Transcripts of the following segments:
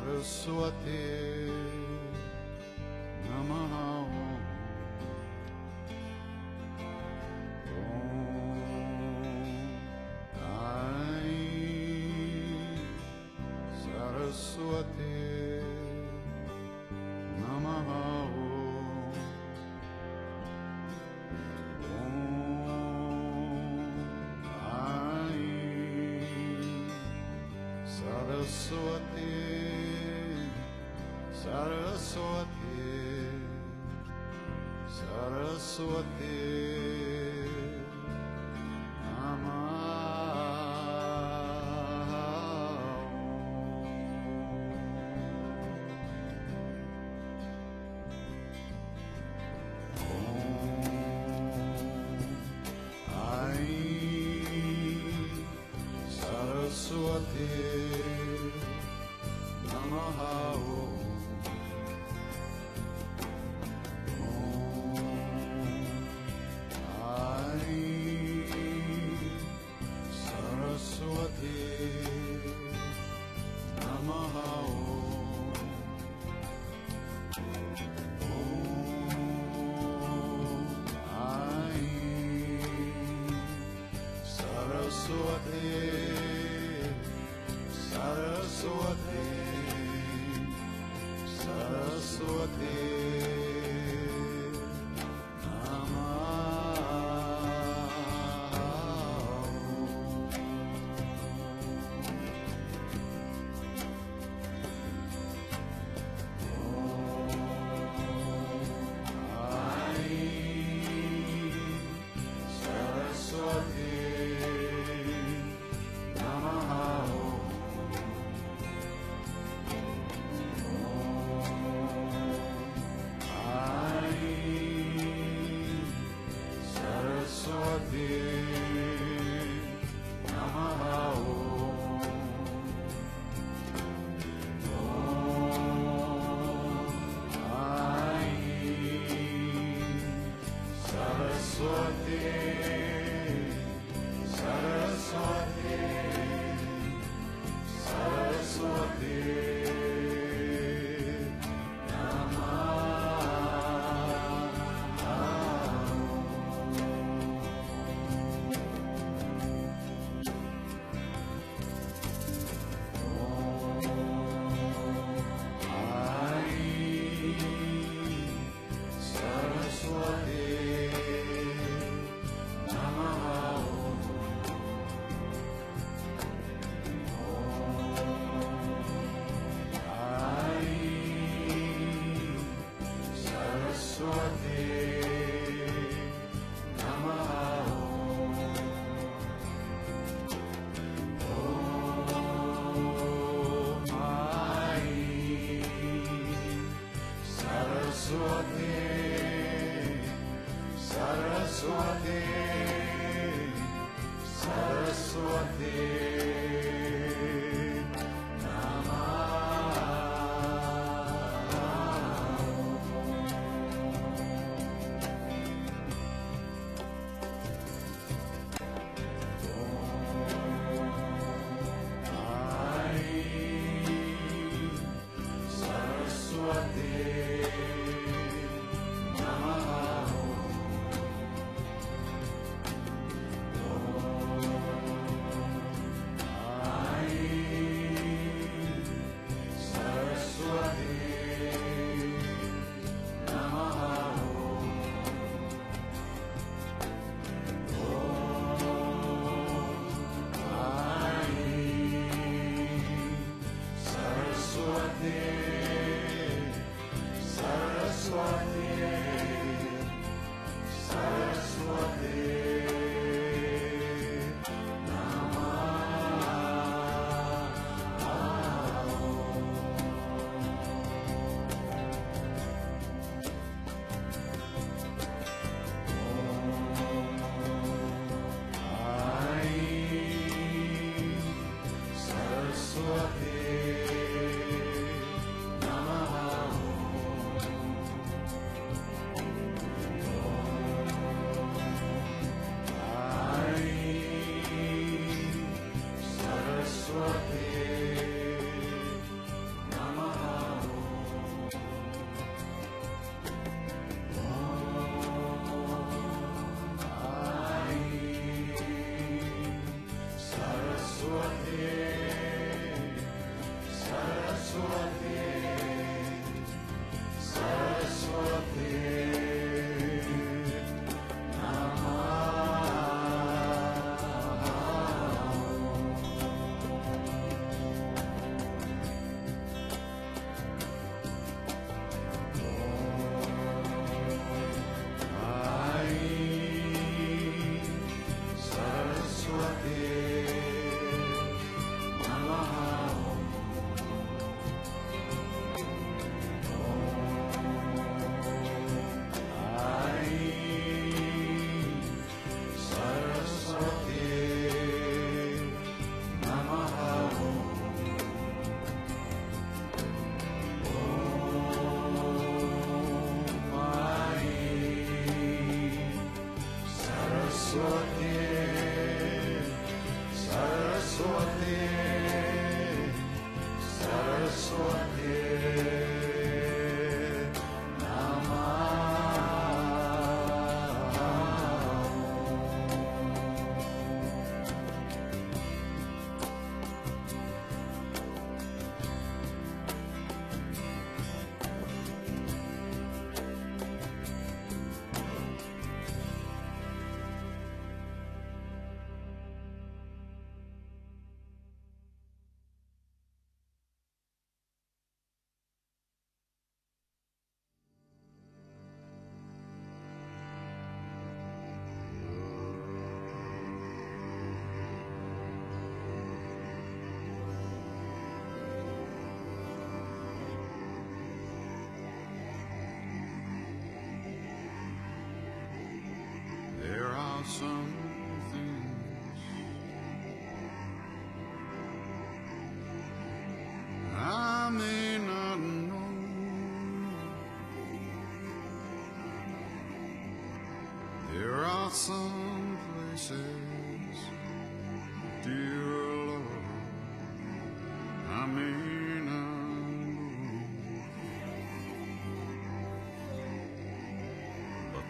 Saraswate Namaha Saraswate Namaha Saraswate Saraswate Saraswate Saraswate Namaha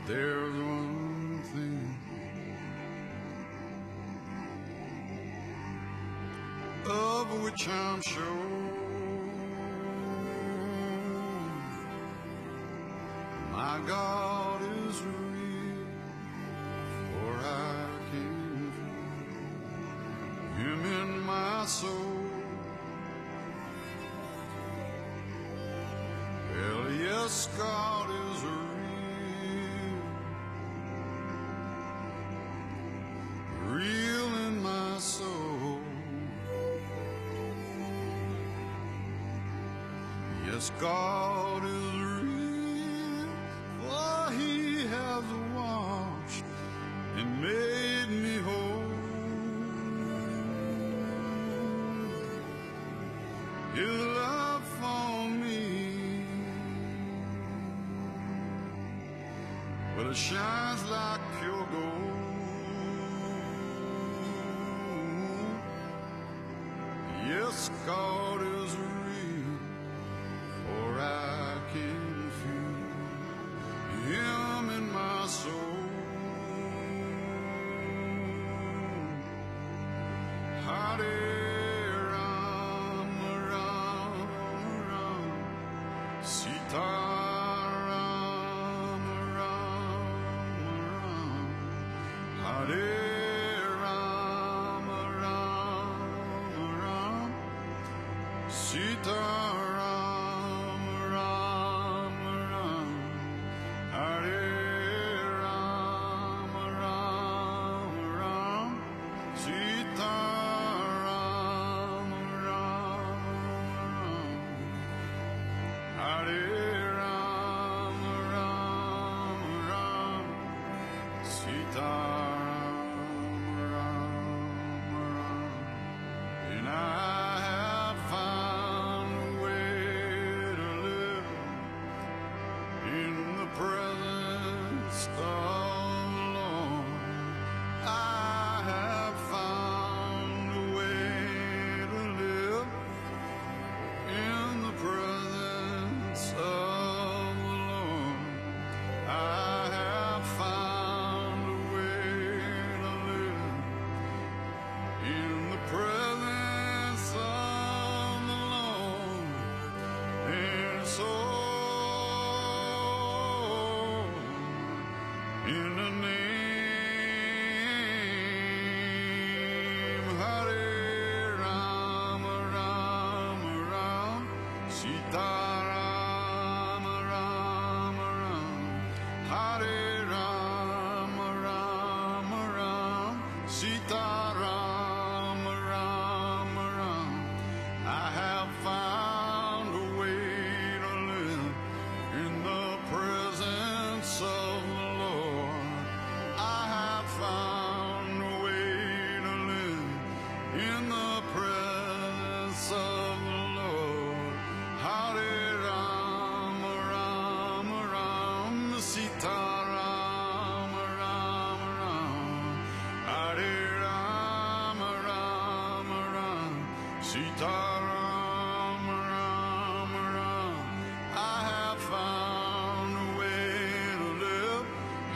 There's one thing of which I'm sure, my God is real, for I can feel Him in my soul. Well, yes, God is real in my soul. Yes, God is real, for He has washed and made me whole. His love for me, well, it shines like pure gold. Yes, God is real, for I can feel Him in my soul. Hare Rama, Rama Rama, Sita Rama, Rama Rama, Hare Sita Rama, Rama Rama, Hare Rama, Rama Rama, Sita Rama, Rama Rama, Hare Rama, Rama Rama, Sita Rama, Rama Rama. And I have found a way to live in the presence of the Lord. I have found a way to live in the presence of the Lord. I have found a way to live in the presence of the Lord. And so, in the name Hare Rama, Rama Rama, Sita Rama, Rama Rama, Hare Rama, Rama Rama, Sita Rama, Rama Rama. I have found a way to live in the presence of the Lord. I have found a way to live in the presence of the Lord. Hare Rama, Rama Rama, Sita Rama, Rama Rama, Hare Rama, Rama Rama, Sita Rama, Rama Rama. I have found a way to live.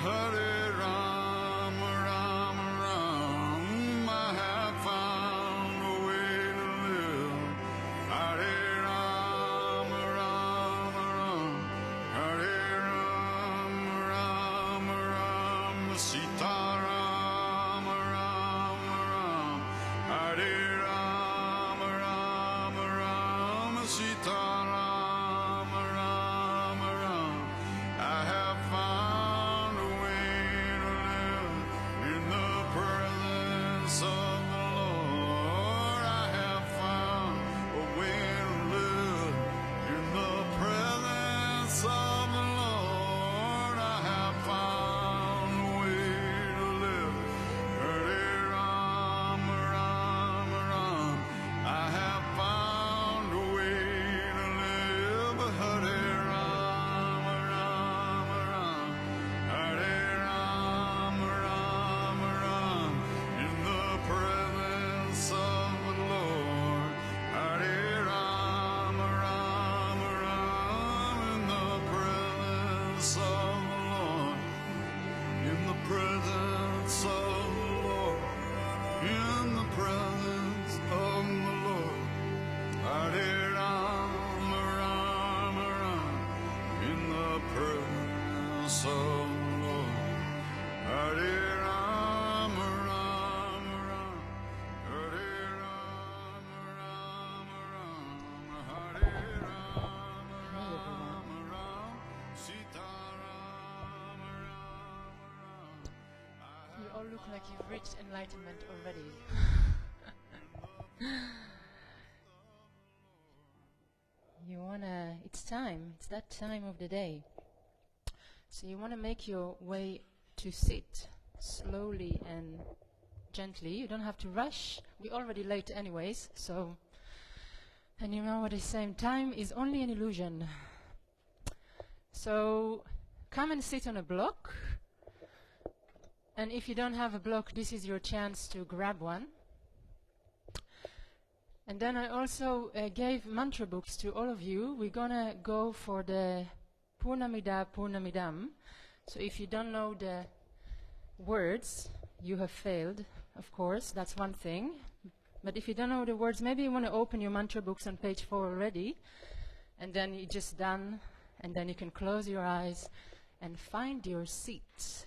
Hare Rama, Rama Rama. I have found a way to live. Hare Rama, Rama Rama. Hare Rama, Rama Rama. Sita Rama, Rama Rama. Hare Rama, Rama look like you've reached enlightenment already. It's time, it's that time of the day. So you want to make your way to sit slowly and gently. You don't have to rush. We're already late anyways, so... And you know what they say, time is only an illusion. So come and sit on a block. And if you don't have a block, this is your chance to grab one. And then I also gave mantra books to all of you. We're gonna go for the Purnamida Purnamidam. So if you don't know the words, you have failed, of course, that's one thing. But if you don't know the words, maybe you want to open your mantra books on page 4 already, and then you're just done, and then you can close your eyes and find your seat.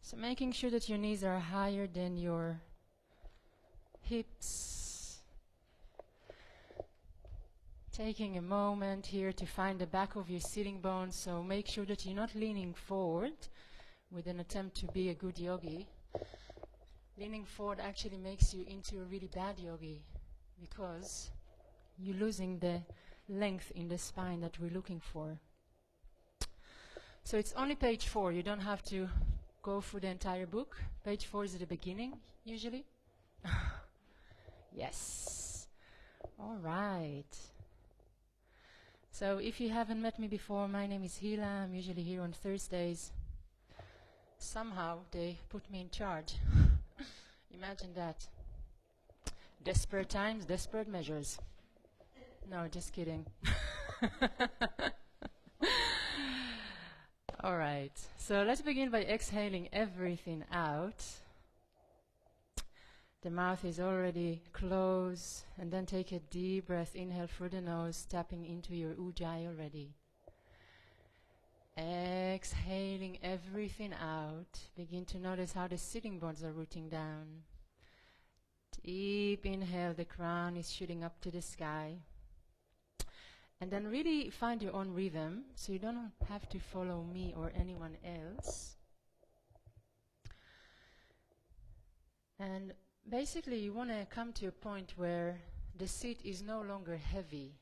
So making sure that your knees are higher than your hips. Taking a moment here to find the back of your sitting bones, so make sure that you're not leaning forward with an attempt to be a good yogi. Leaning forward actually makes you into a really bad yogi because you're losing the length in the spine that we're looking for. So it's only page 4. You don't have to go through the entire book. Page 4 is at the beginning, usually. Yes. All right. So if you haven't met me before, my name is Hila. I'm usually here on Thursdays. Somehow they put me in charge. Imagine that. Desperate times, desperate measures. No, just kidding. All right. So let's begin by exhaling everything out. The mouth is already closed. And then take a deep breath. Inhale through the nose, tapping into your ujjayi already. Exhaling everything out. Begin to notice how the sitting bones are rooting down. Deep inhale, the crown is shooting up to the sky. And then really find your own rhythm, so you don't have to follow me or anyone else. And basically you want to come to a point where the seat is no longer heavy,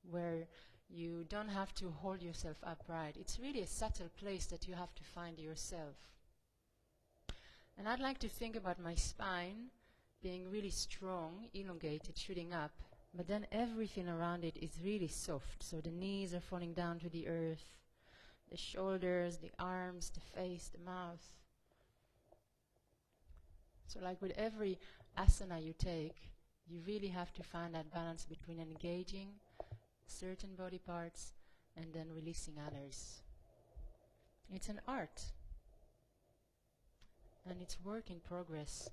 where you don't have to hold yourself upright. It's really a subtle place that you have to find yourself. And I'd like to think about my spine being really strong, elongated, shooting up, but then everything around it is really soft. So the knees are falling down to the earth, the shoulders, the arms, the face, the mouth. So like with every asana you take, you really have to find that balance between engaging certain body parts and then releasing others. It's an art, and it's work in progress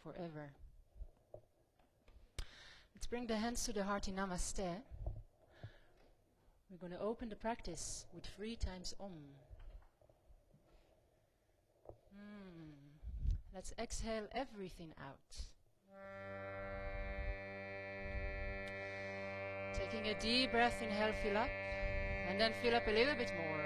forever. Let's bring the hands to the heart in Namaste. We're going to open the practice with 3 times Om. Let's exhale everything out. Taking a deep breath, inhale, fill up, and then fill up a little bit more.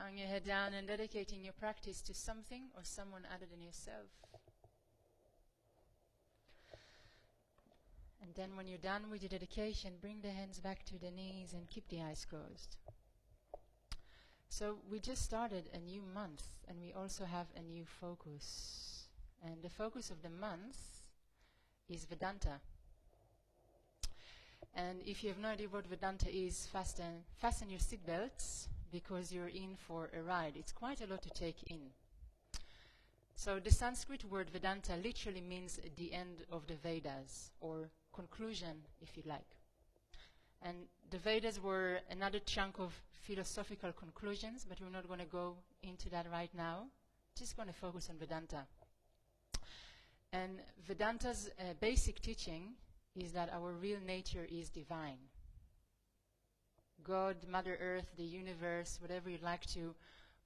Bowing your head down and dedicating your practice to something or someone other than yourself. And then when you're done with your dedication, bring the hands back to the knees and keep the eyes closed. So we just started a new month, and we also have a new focus. And the focus of the month is Vedanta. And if you have no idea what Vedanta is, fasten your seatbelts, because you're in for a ride. It's quite a lot to take in. So the Sanskrit word Vedanta literally means the end of the Vedas, or conclusion, if you like. And the Vedas were another chunk of philosophical conclusions, but we're not going to go into that right now. Just going to focus on Vedanta. And Vedanta's basic teaching is that our real nature is divine. God, Mother Earth, the universe, whatever you'd like to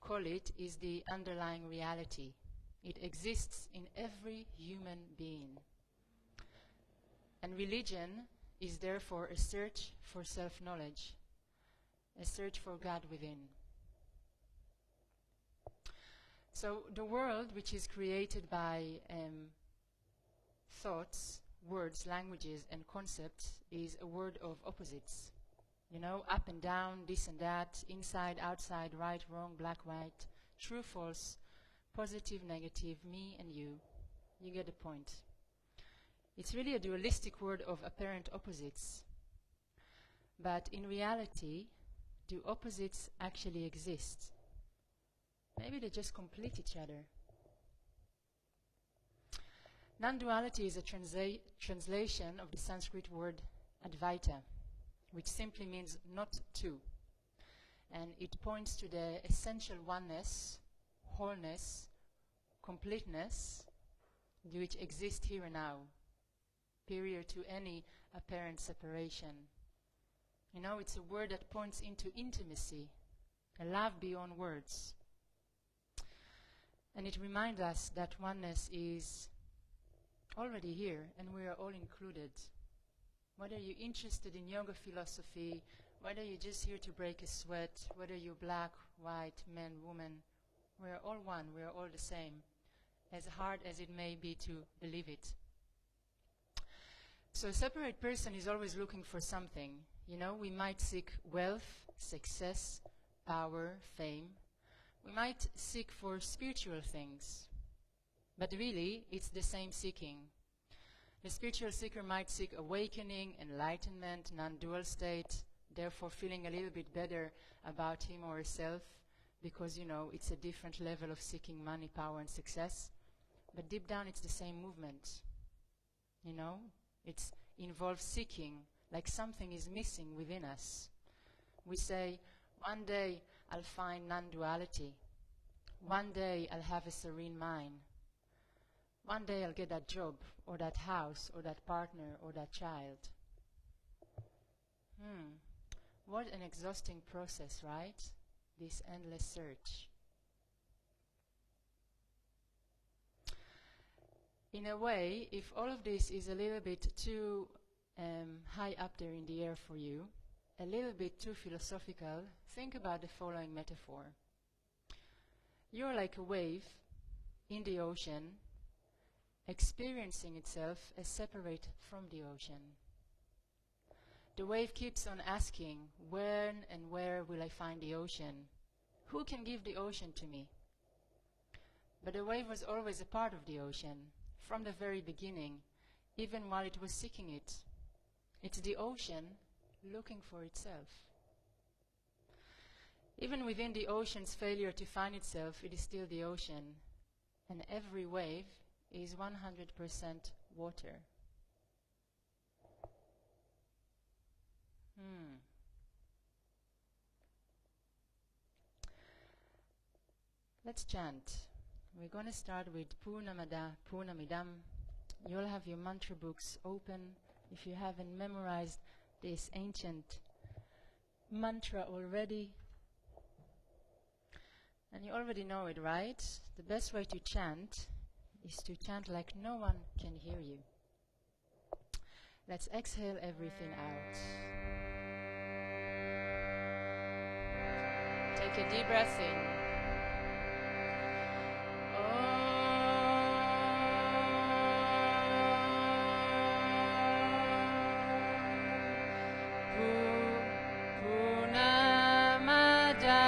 call it, is the underlying reality. It exists in every human being. And religion is therefore a search for self-knowledge, a search for God within. So the world, which is created by thoughts, words, languages, and concepts, is a world of opposites. You know, up and down, this and that, inside, outside, right, wrong, black, white, true, false, positive, negative, me and you. You get the point. It's really a dualistic world of apparent opposites. But in reality, do opposites actually exist? Maybe they just complete each other. Non-duality is a translation of the Sanskrit word Advaita, which simply means not two. And it points to the essential oneness, wholeness, completeness, which exist here and now, superior to any apparent separation. You know, it's a word that points into intimacy, a love beyond words. And it reminds us that oneness is already here, and we are all included. Whether you're interested in yoga philosophy, whether you're just here to break a sweat, whether you're black, white, man, woman, we are all one, we are all the same, as hard as it may be to believe it. So a separate person is always looking for something. You know, we might seek wealth, success, power, fame. We might seek for spiritual things. But really, it's the same seeking. The spiritual seeker might seek awakening, enlightenment, non-dual state, therefore feeling a little bit better about him or herself, because, you know, it's a different level of seeking money, power, and success. But deep down, it's the same movement. You know, it involves seeking, like something is missing within us. We say, one day I'll find non-duality. One day I'll have a serene mind. One day I'll get that job, or that house, or that partner, or that child. What an exhausting process, right? This endless search. In a way, if all of this is a little bit too high up there in the air for you, a little bit too philosophical, think about the following metaphor. You're like a wave in the ocean, experiencing itself as separate from the ocean. The wave keeps on asking, when and where will I find the ocean? Who can give the ocean to me? But the wave was always a part of the ocean, from the very beginning, even while it was seeking it. It's the ocean looking for itself. Even within the ocean's failure to find itself, it is still the ocean, and every wave is 100% water. Let's chant. We're going to start with Purnamada Purnamidam. You'll have your mantra books open if you haven't memorized this ancient mantra already. And you already know it, right? The best way to chant is to chant like no one can hear you. Let's exhale everything out. Take a deep breath in. Purnamada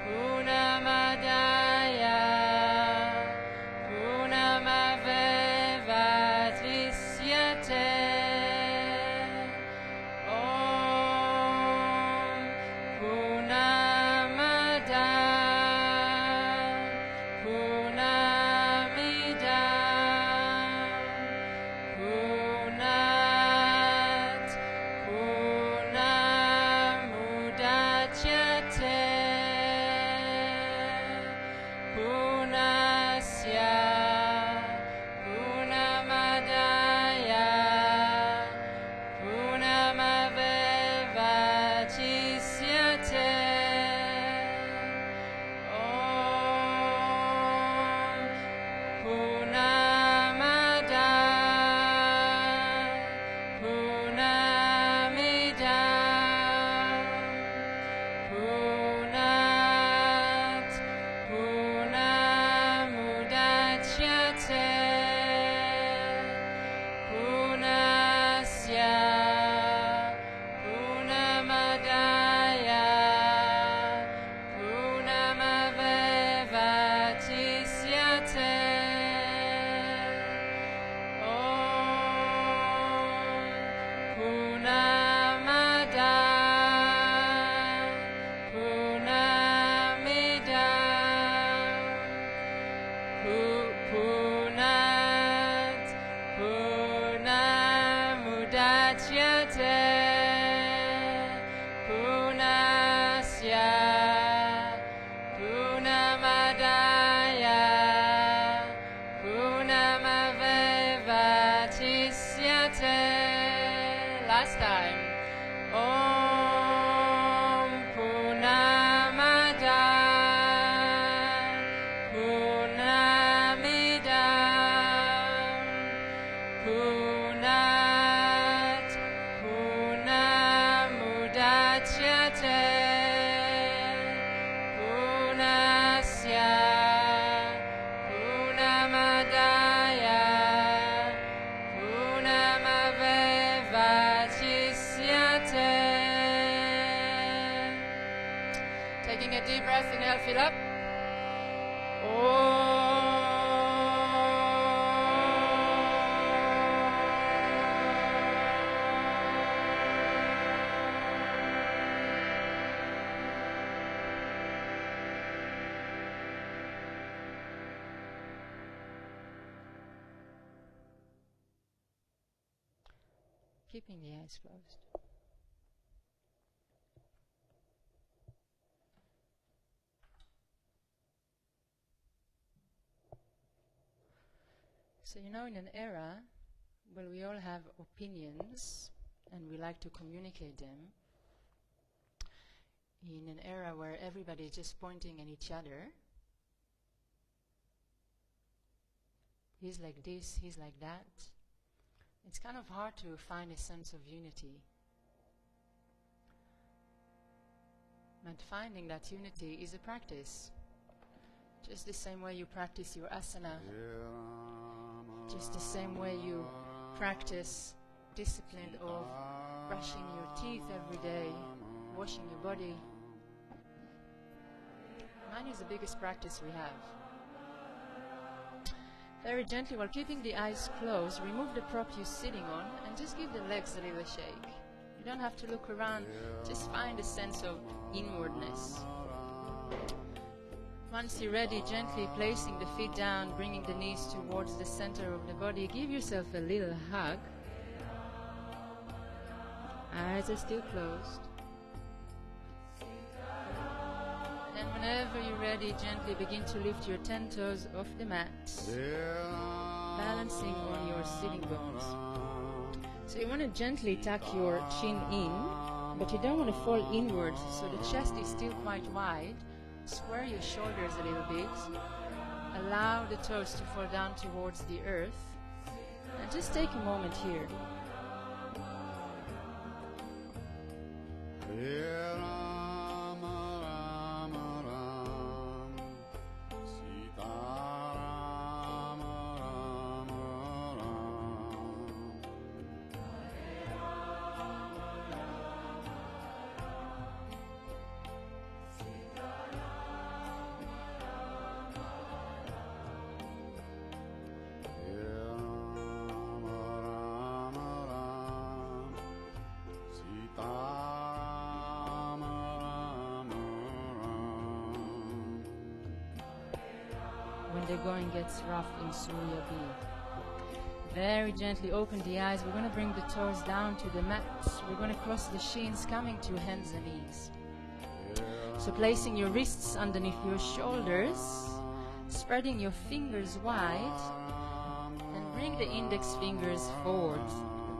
Punamadaya Punamavevatlisyate Om Punamada Punamida Punat Punamudachyate Punasya Punamadaya Punamavevachisyate Om Punamada Punamida Punat Punamudachyate Punasya Punamadaya Punamavevachisyate Om Punamada Punamida Punat Punamudachyate Punasya Punamadaya Punamavevachisyate. Last time. Om Punamada Punamida Punat Punamudachyate Punasya Punamadaya Punamavevachisyate. Taking a deep breath, inhale, fill up. Keeping the eyes closed. So in an era where we all have opinions and we like to communicate them, in an era where everybody is just pointing at each other, he's like this, he's like that, it's kind of hard to find a sense of unity. But finding that unity is a practice. Just the same way you practice your asana, just the same way you practice discipline of brushing your teeth every day, washing your body. Mine is the biggest practice we have. Very gently, while keeping the eyes closed, remove the prop you're sitting on and just give the legs a little shake. You don't have to look around, just find a sense of inwardness. Once you're ready, gently placing the feet down, bringing the knees towards the center of the body, give yourself a little hug. Eyes are still closed. Then whenever you're ready, gently begin to lift your 10 toes off the mat, balancing on your sitting bones. So you want to gently tuck your chin in, but you don't want to fall inwards, so the chest is still quite wide. Square your shoulders a little bit. Allow the toes to fall down towards the earth. And just take a moment here. when the going gets rough in Surya B. Very gently open the eyes. We're going to bring the toes down to the mat. We're going to cross the shins, coming to hands and knees. So placing your wrists underneath your shoulders, spreading your fingers wide, and bring the index fingers forward.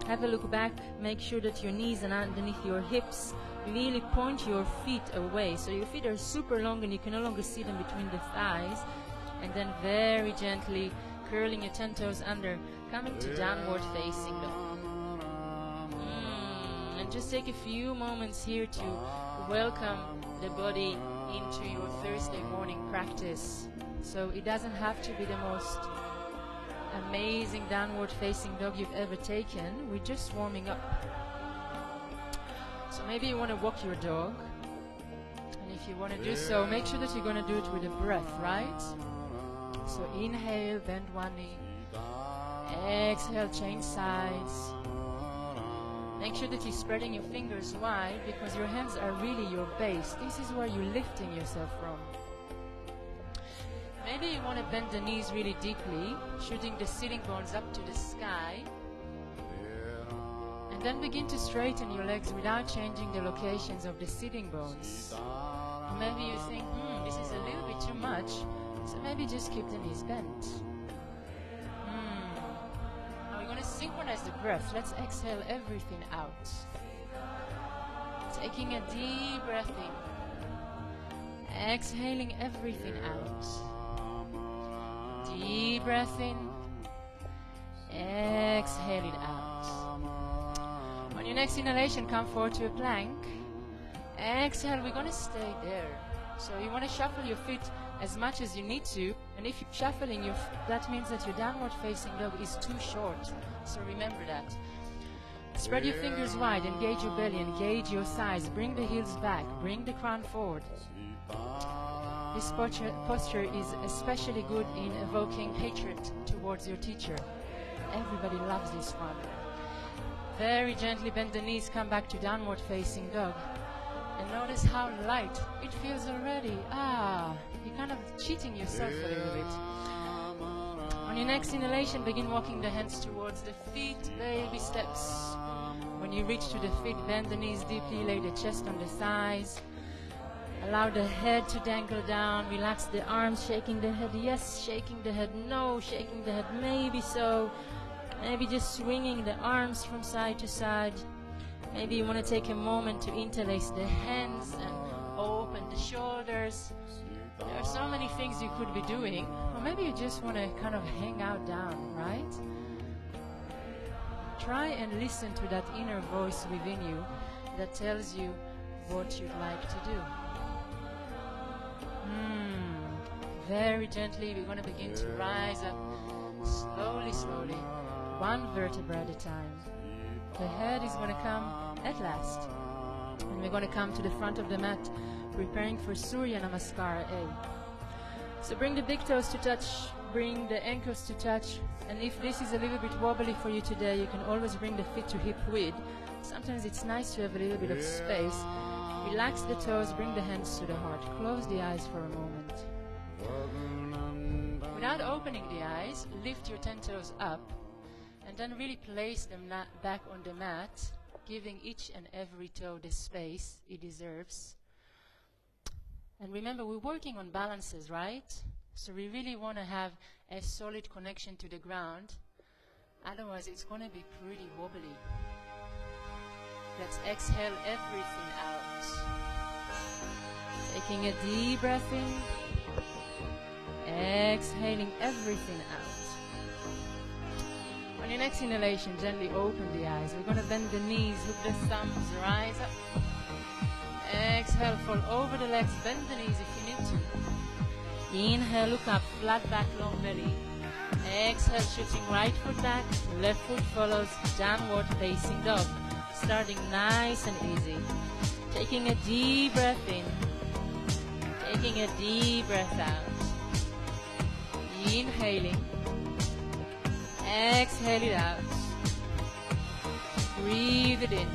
Have a look back. Make sure that your knees are underneath your hips. Really point your feet away. So your feet are super long and you can no longer see them between the thighs. And then very gently curling your 10 toes under, coming to downward facing dog. And just take a few moments here to welcome the body into your Thursday morning practice. So it doesn't have to be the most amazing downward facing dog you've ever taken. We're just warming up. So maybe you want to walk your dog. And if you want to do so, make sure that you're going to do it with a breath, right? So inhale, bend one knee. Exhale, change sides. Make sure that you're spreading your fingers wide because your hands are really your base. This is where you're lifting yourself from. Maybe you want to bend the knees really deeply, shooting the sitting bones up to the sky. And then begin to straighten your legs without changing the locations of the sitting bones. Maybe you think, this is a little bit too much. So maybe just keep the knees bent. Now we're going to synchronize the breath. Let's exhale everything out. Taking a deep breath in. Exhaling everything out. Deep breath in. Exhale it out. On your next inhalation, come forward to a plank. Exhale, we're going to stay there. So you want to shuffle your feet as much as you need to, and if you're shuffling your that means that your downward facing dog is too short, so remember that. Spread your fingers wide, engage your belly, engage your thighs, bring the heels back, bring the crown forward. This posture is especially good in evoking hatred towards your teacher. Everybody loves this one. Very gently bend the knees, come back to downward facing dog. And notice how light it feels already. You're kind of cheating yourself a little bit. On your next inhalation, begin walking the hands towards the feet, baby steps. When you reach to the feet, bend the knees deeply, lay the chest on the thighs. Allow the head to dangle down, relax the arms, shaking the head, yes, shaking the head, no, shaking the head, maybe so. Maybe just swinging the arms from side to side. Maybe you want to take a moment to interlace the hands and open the shoulders. There are so many things you could be doing. Or maybe you just want to kind of hang out down, right? Try and listen to that inner voice within you that tells you what you'd like to do. Very gently, we're going to begin to rise up slowly, slowly, one vertebra at a time. The head is going to come at last. And we're going to come to the front of the mat, preparing for Surya Namaskara A. So bring the big toes to touch, bring the ankles to touch. And if this is a little bit wobbly for you today, you can always bring the feet to hip width. Sometimes it's nice to have a little bit of space. Relax the toes, bring the hands to the heart. Close the eyes for a moment. Without opening the eyes, lift your 10 toes up. And then really place them back on the mat, giving each and every toe the space it deserves. And remember, we're working on balances, right? So we really want to have a solid connection to the ground. Otherwise, it's going to be pretty wobbly. Let's exhale everything out. Taking a deep breath in. Exhaling everything out. On your next inhalation, gently open the eyes. We're going to bend the knees, hook the thumbs, rise up. Exhale, fall over the legs, bend the knees if you need to. Inhale, look up, flat back, long belly. Exhale, shooting right foot back, left foot follows, downward facing dog. Starting nice and easy. Taking a deep breath in. Taking a deep breath out. Inhaling. Exhale it out. Breathe it in.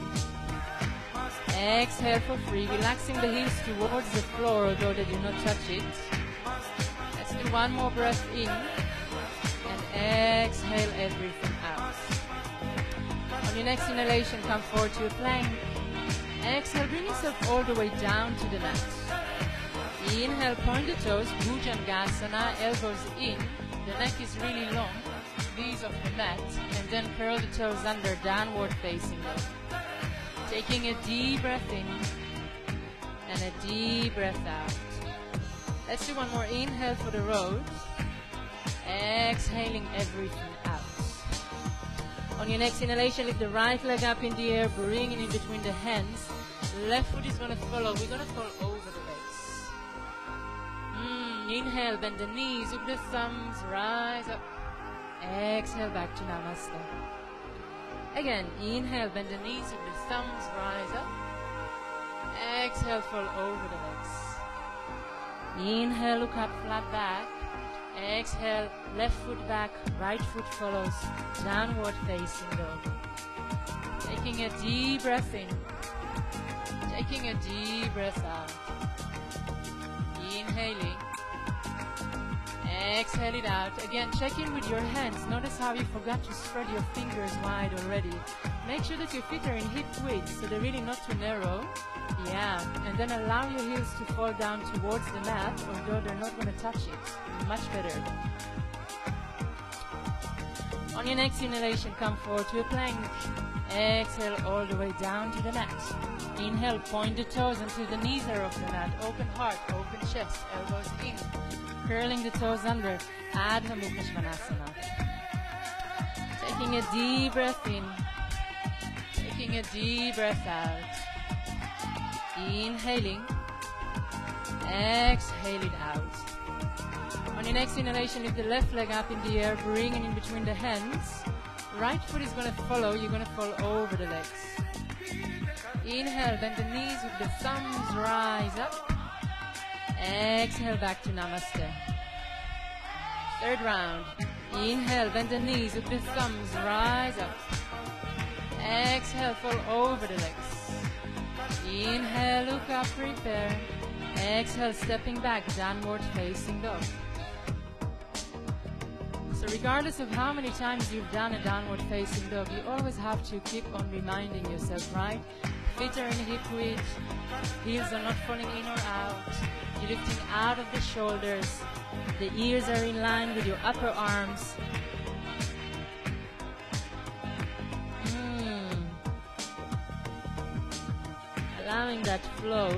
Exhale for free, relaxing the heels towards the floor, although they do not touch it. Let's do one more breath in and exhale everything out. On your next inhalation, come forward to a plank. Exhale, bring yourself all the way down to the mat. Inhale, point the toes, Bhujangasana, elbows in. The neck is really long, knees off the mat, and then curl the toes under, downward facing dog. Taking a deep breath in and a deep breath out. Let's do one more inhale for the road. Exhaling everything out. On your next inhalation, lift the right leg up in the air, bring it in between the hands. Left foot is going to follow. We're going to fall over the legs. Inhale, bend the knees, up the thumbs, rise up. Exhale, back to Namaste. Again, inhale, bend the knees, up the thumbs, rise up. Exhale, fall over the legs. Inhale, look up, flat back. Exhale, left foot back, right foot follows, downward facing dog. Taking a deep breath in, taking a deep breath out. Inhaling, exhale it out. Again, check in with your hands. Notice how you forgot to spread your fingers wide already. Make sure that your feet are in hip width, so they're really not too narrow. Yeah, and then allow your heels to fall down towards the mat, although they're not going to touch it. Much better. On your next inhalation, come forward to a plank. Exhale all the way down to the mat. Inhale, point the toes until the knees are off the mat. Open heart, open chest, elbows in. Curling the toes under, Adho Mukha Svanasana. Taking a deep breath in, taking a deep breath out. Inhaling, exhale it out. On your next inhalation, lift the left leg up in the air, bring it in between the hands. Right foot is going to follow, you're going to fall over the legs. Inhale, bend the knees with the thumbs, rise up. Exhale, back to Namaste. Third round. Inhale, bend the knees with the thumbs, rise up. Exhale, fall over the legs. Inhale, look up, prepare. Exhale, stepping back, downward facing dog. So regardless of how many times you've done a downward facing dog, you always have to keep on reminding yourself, right? Feet are in hip width, heels are not falling in or out. You're lifting out of the shoulders. The ears are in line with your upper arms. Allowing that flow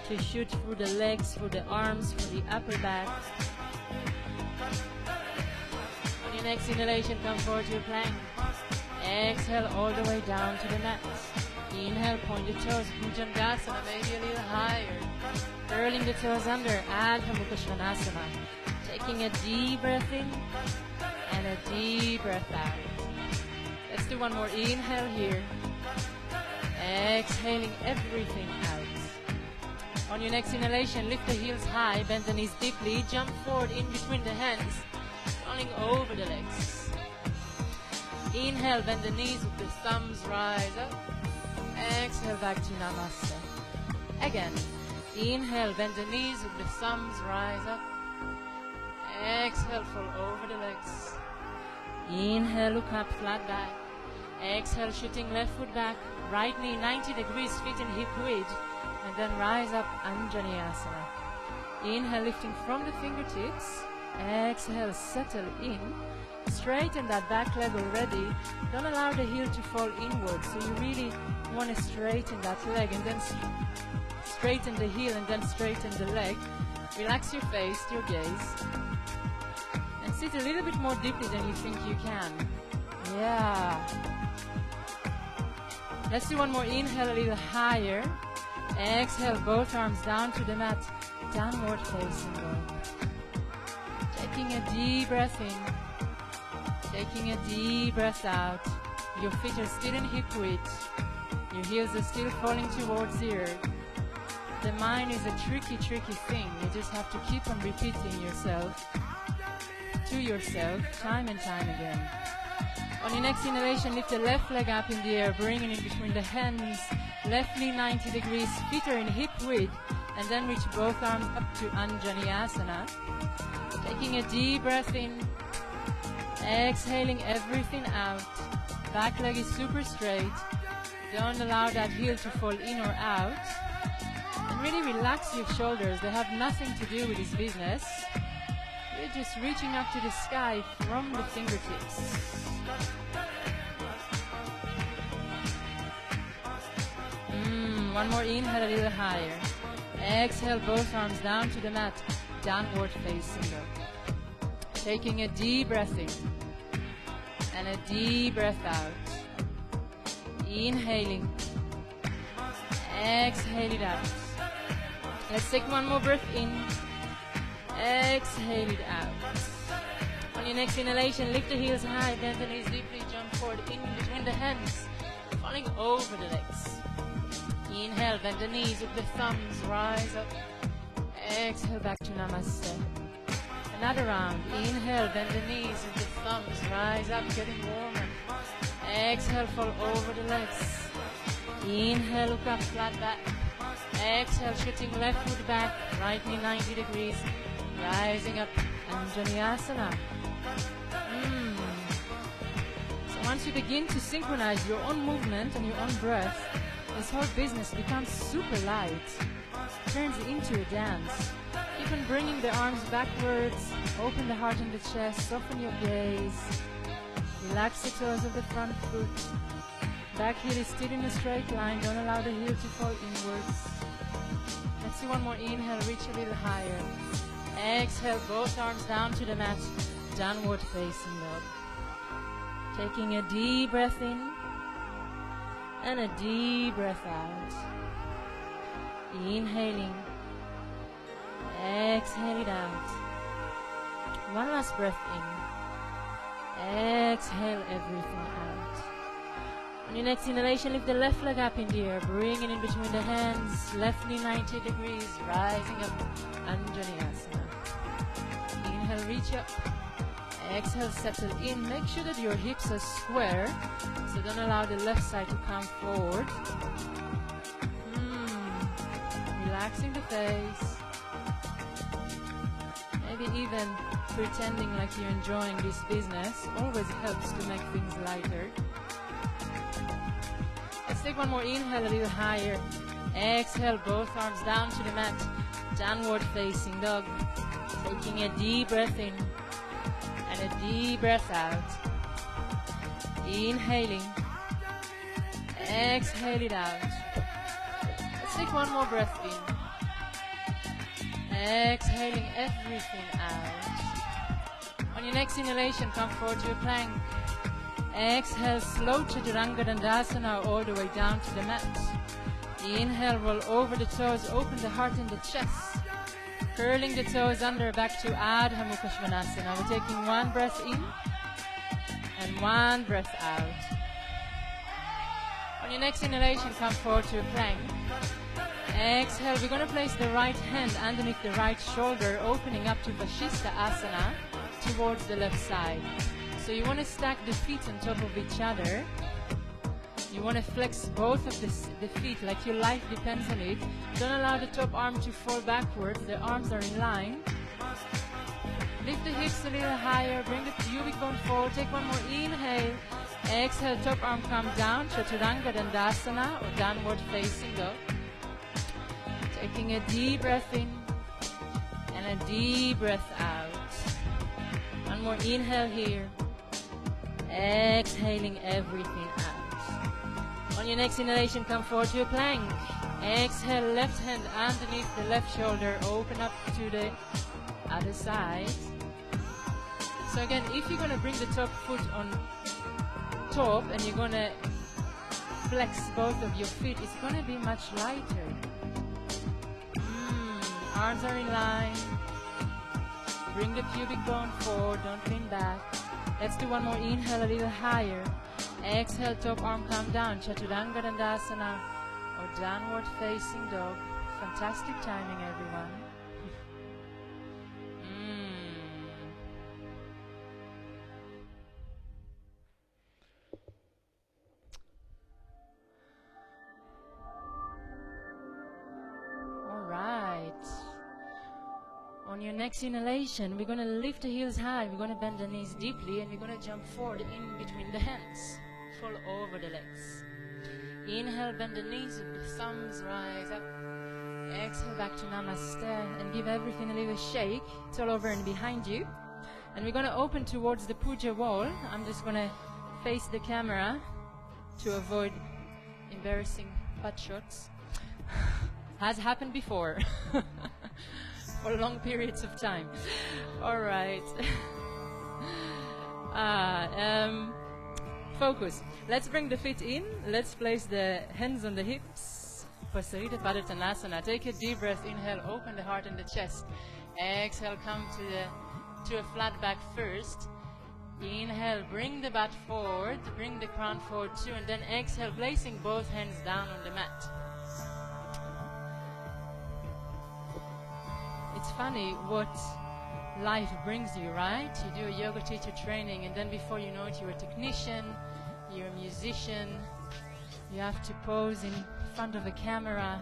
to shoot through the legs, through the arms, through the upper back. On your next inhalation, come forward to a plank. Exhale all the way down to the mat. Inhale, point the toes, Bhujangasana, maybe a little higher. Curling the toes under, Adho Mukha Svanasana. Taking a deep breath in and a deep breath out. Let's do one more inhale here. Exhaling everything out. On your next inhalation, lift the heels high, bend the knees deeply, jump forward in between the hands, falling over the legs. Inhale, bend the knees with the thumbs, rise up. Exhale, back to Namaste. Again, inhale, bend the knees with the thumbs, rise up. Exhale, fall over the legs. Inhale, look up, flat back. Exhale, shooting left foot back, right knee 90 degrees, feet in hip width, and then rise up, Anjaneyasana. Inhale, lifting from the fingertips. Exhale, settle in. Straighten that back leg already. Don't allow the heel to fall inward, so you really want to straighten that leg and then straighten the heel and then straighten the leg. Relax your face, your gaze, and sit a little bit more deeply than you think you can. Yeah. Let's do one more inhale, a little higher. Exhale, both arms down to the mat, downward facing dog. Taking a deep breath in, taking a deep breath out. Your feet are still in hip width. Your heels are still falling towards the earth. The mind is a tricky thing. You just have to keep on repeating yourself to yourself time and time again. On your next inhalation, lift the left leg up in the air, bring it in between the hands. Left knee 90 degrees, feet are in hip width, And then reach both arms up to Anjaneyasana. Taking a deep breath in. Exhaling everything out. Back leg is super straight. Don't allow that heel to fall in or out. And really relax your shoulders. They have nothing to do with this business. You're just reaching up to the sky from the fingertips. One more inhale, a little higher. Exhale, both arms down to the mat. Downward facing dog. Taking a deep breath in. And a deep breath out. Inhaling. Exhale it out. Let's take one more breath in. Exhale it out. On your next inhalation, lift the heels high, bend the knees deeply, jump forward in between the hands, falling over the legs. Inhale, bend the knees with the thumbs, rise up. Exhale, back to Namaste. Another round. Inhale, bend the knees with the thumbs, rise up, getting warmer. Exhale, fall over the legs. Inhale, look up, flat back. Exhale, shooting left foot back, right knee 90 degrees, rising up, Anjaneyasana. So once you begin to synchronize your own movement and your own breath, this whole business becomes super light, turns into a dance. Keep on bringing the arms backwards, open the heart and the chest, soften your gaze, relax the toes of the front foot. Back heel is still in a straight line, don't allow the heel to fall inwards. Let's do one more inhale, reach a little higher. Exhale, both arms down to the mat, downward facing dog. Taking a deep breath in and a deep breath out. Inhaling. Exhale it out. One last breath in. Exhale everything out. On your next inhalation, lift the left leg up in the air. Bring it in between the hands. Left knee 90 degrees. Rising up. Anjaneyasana. Inhale, reach up. Exhale, settle in. Make sure that your hips are square. So don't allow the left side to come forward. Relaxing the face. Maybe even pretending like you're enjoying this business always helps to make things lighter. Let's take one more inhale, a little higher. Exhale, both arms down to the mat. Downward facing dog. Taking a deep breath in and a deep breath out. Inhaling. Exhale it out. Let's take one more breath in. Exhaling everything out. On your next inhalation, come forward to a plank. Exhale, slow Chaturanga Dandasana all the way down to the mat. Inhale, roll over the toes, open the heart in the chest. Curling the toes under, back to Adho Mukha Svanasana. We're taking one breath in and one breath out. On your next inhalation, come forward to a plank. Exhale, we're going to place the right hand underneath the right shoulder, opening up to Vashista Asana towards the left side. So you want to stack the feet on top of each other. You want to flex both of the feet like your life depends on it. Don't allow the top arm to fall backwards. The arms are in line. Lift the hips a little higher. Bring the pubic bone forward. Take one more inhale. Exhale, top arm come down. Chaturanga Dandasana or downward facing dog. Taking a deep breath in and a deep breath out. One more inhale here. Exhaling everything out. On your next inhalation, come forward to a plank. Exhale, left hand underneath the left shoulder. Open up to the other side. So again, if you're going to bring the top foot on top and you're going to flex both of your feet, it's going to be much lighter. Arms are in line. Bring the pubic bone forward, don't lean back. Let's do one more inhale, a little higher. Exhale, top arm come down. Chaturanga Dandasana or downward facing dog. Fantastic timing, everyone. All right. On your next inhalation, we're going to lift the heels high, we're going to bend the knees deeply, and we're going to jump forward in between the hands. Fall over the legs. Inhale, bend the knees, the thumbs rise up. Exhale, back to Namaste, and give everything a little shake. It's all over and behind you. And we're going to open towards the puja wall. I'm just going to face the camera to avoid embarrassing butt shots. Has happened before. For long periods of time. All right. Focus. Let's bring the feet in. Let's place the hands on the hips. Pasarita Padottanasana. Take a deep breath. Inhale, open the heart and the chest. Exhale, come to a flat back first. Inhale, bring the butt forward. Bring the crown forward too. And then exhale, placing both hands down on the mat. It's funny what life brings you, right? You do a yoga teacher training, and then before you know it, you're a technician, you're a musician, you have to pose in front of a camera,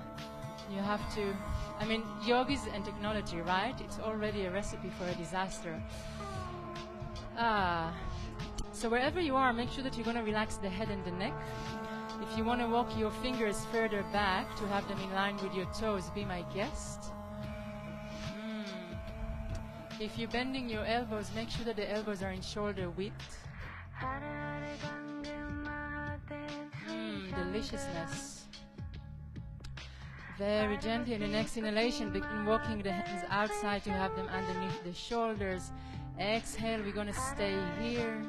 you have to... I mean, yoga and technology, right? It's already a recipe for a disaster. So wherever you are, make sure that you're going to relax the head and the neck. If you want to walk your fingers further back to have them in line with your toes, be my guest. If you're bending your elbows, make sure that the elbows are in shoulder width. Deliciousness. Very gently, in the next inhalation, begin walking the hands outside to have them underneath the shoulders. Exhale, we're going to stay here.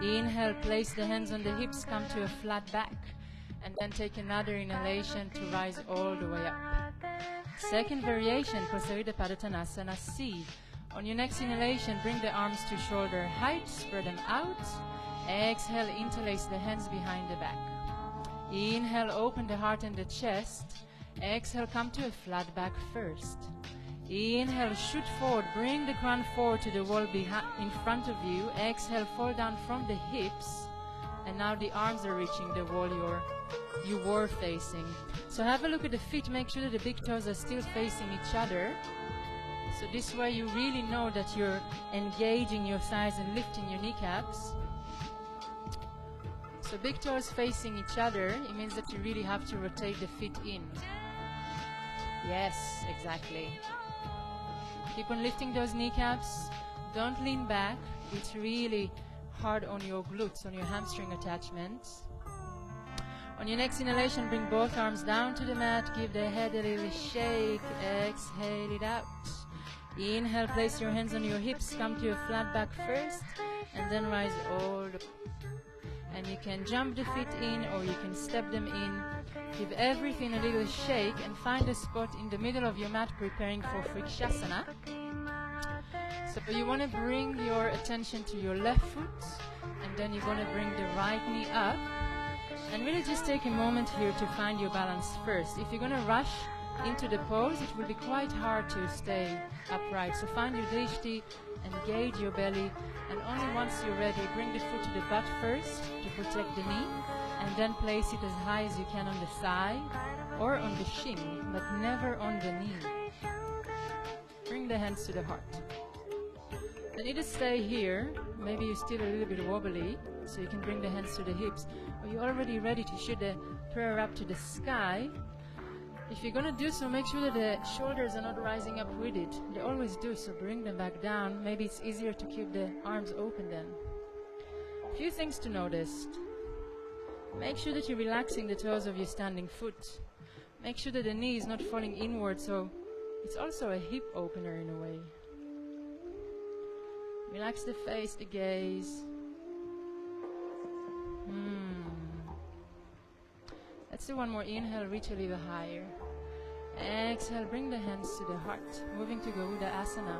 Inhale, place the hands on the hips, come to a flat back. And then take another inhalation to rise all the way up. Second variation, Pasarita Padottanasana C. On your next inhalation, bring the arms to shoulder height, spread them out. Exhale, interlace the hands behind the back. Inhale, open the heart and the chest. Exhale, come to a flat back first. Inhale, shoot forward, bring the crown forward to the wall in front of you. Exhale, fall down from the hips. And now the arms are reaching the wall you were facing. So have a look at the feet, make sure that the big toes are still facing each other. So this way you really know that you're engaging your thighs and lifting your kneecaps. So big toes facing each other, it means that you really have to rotate the feet in. Yes, exactly. Keep on lifting those kneecaps. Don't lean back. It's really hard on your glutes, on your hamstring attachments. On your next inhalation, bring both arms down to the mat. Give the head a little shake. Exhale it out. Inhale, place your hands on your hips, come to a flat back first, and then rise all the way. And you can jump the feet in, or you can step them in. Give everything a little shake, and find a spot in the middle of your mat, preparing for Frikshasana. So you want to bring your attention to your left foot, and then you're going to bring the right knee up. And really just take a moment here to find your balance first. If you're going to rush into the pose, it will be quite hard to stay upright. So find your drishti, engage your belly, and only once you're ready, bring the foot to the butt first to protect the knee, and then place it as high as you can on the thigh or on the shin, but never on the knee. Bring the hands to the heart. Then either stay here, maybe you're still a little bit wobbly, so you can bring the hands to the hips, or you're already ready to shoot the prayer up to the sky. If you're going to do so, make sure that the shoulders are not rising up with it. They always do, so bring them back down. Maybe it's easier to keep the arms open then. A few things to notice. Make sure that you're relaxing the toes of your standing foot. Make sure that the knee is not falling inward, so it's also a hip opener in a way. Relax the face, the gaze. Let's do one more inhale, reach a little higher. Exhale, bring the hands to the heart, moving to Garuda Asana.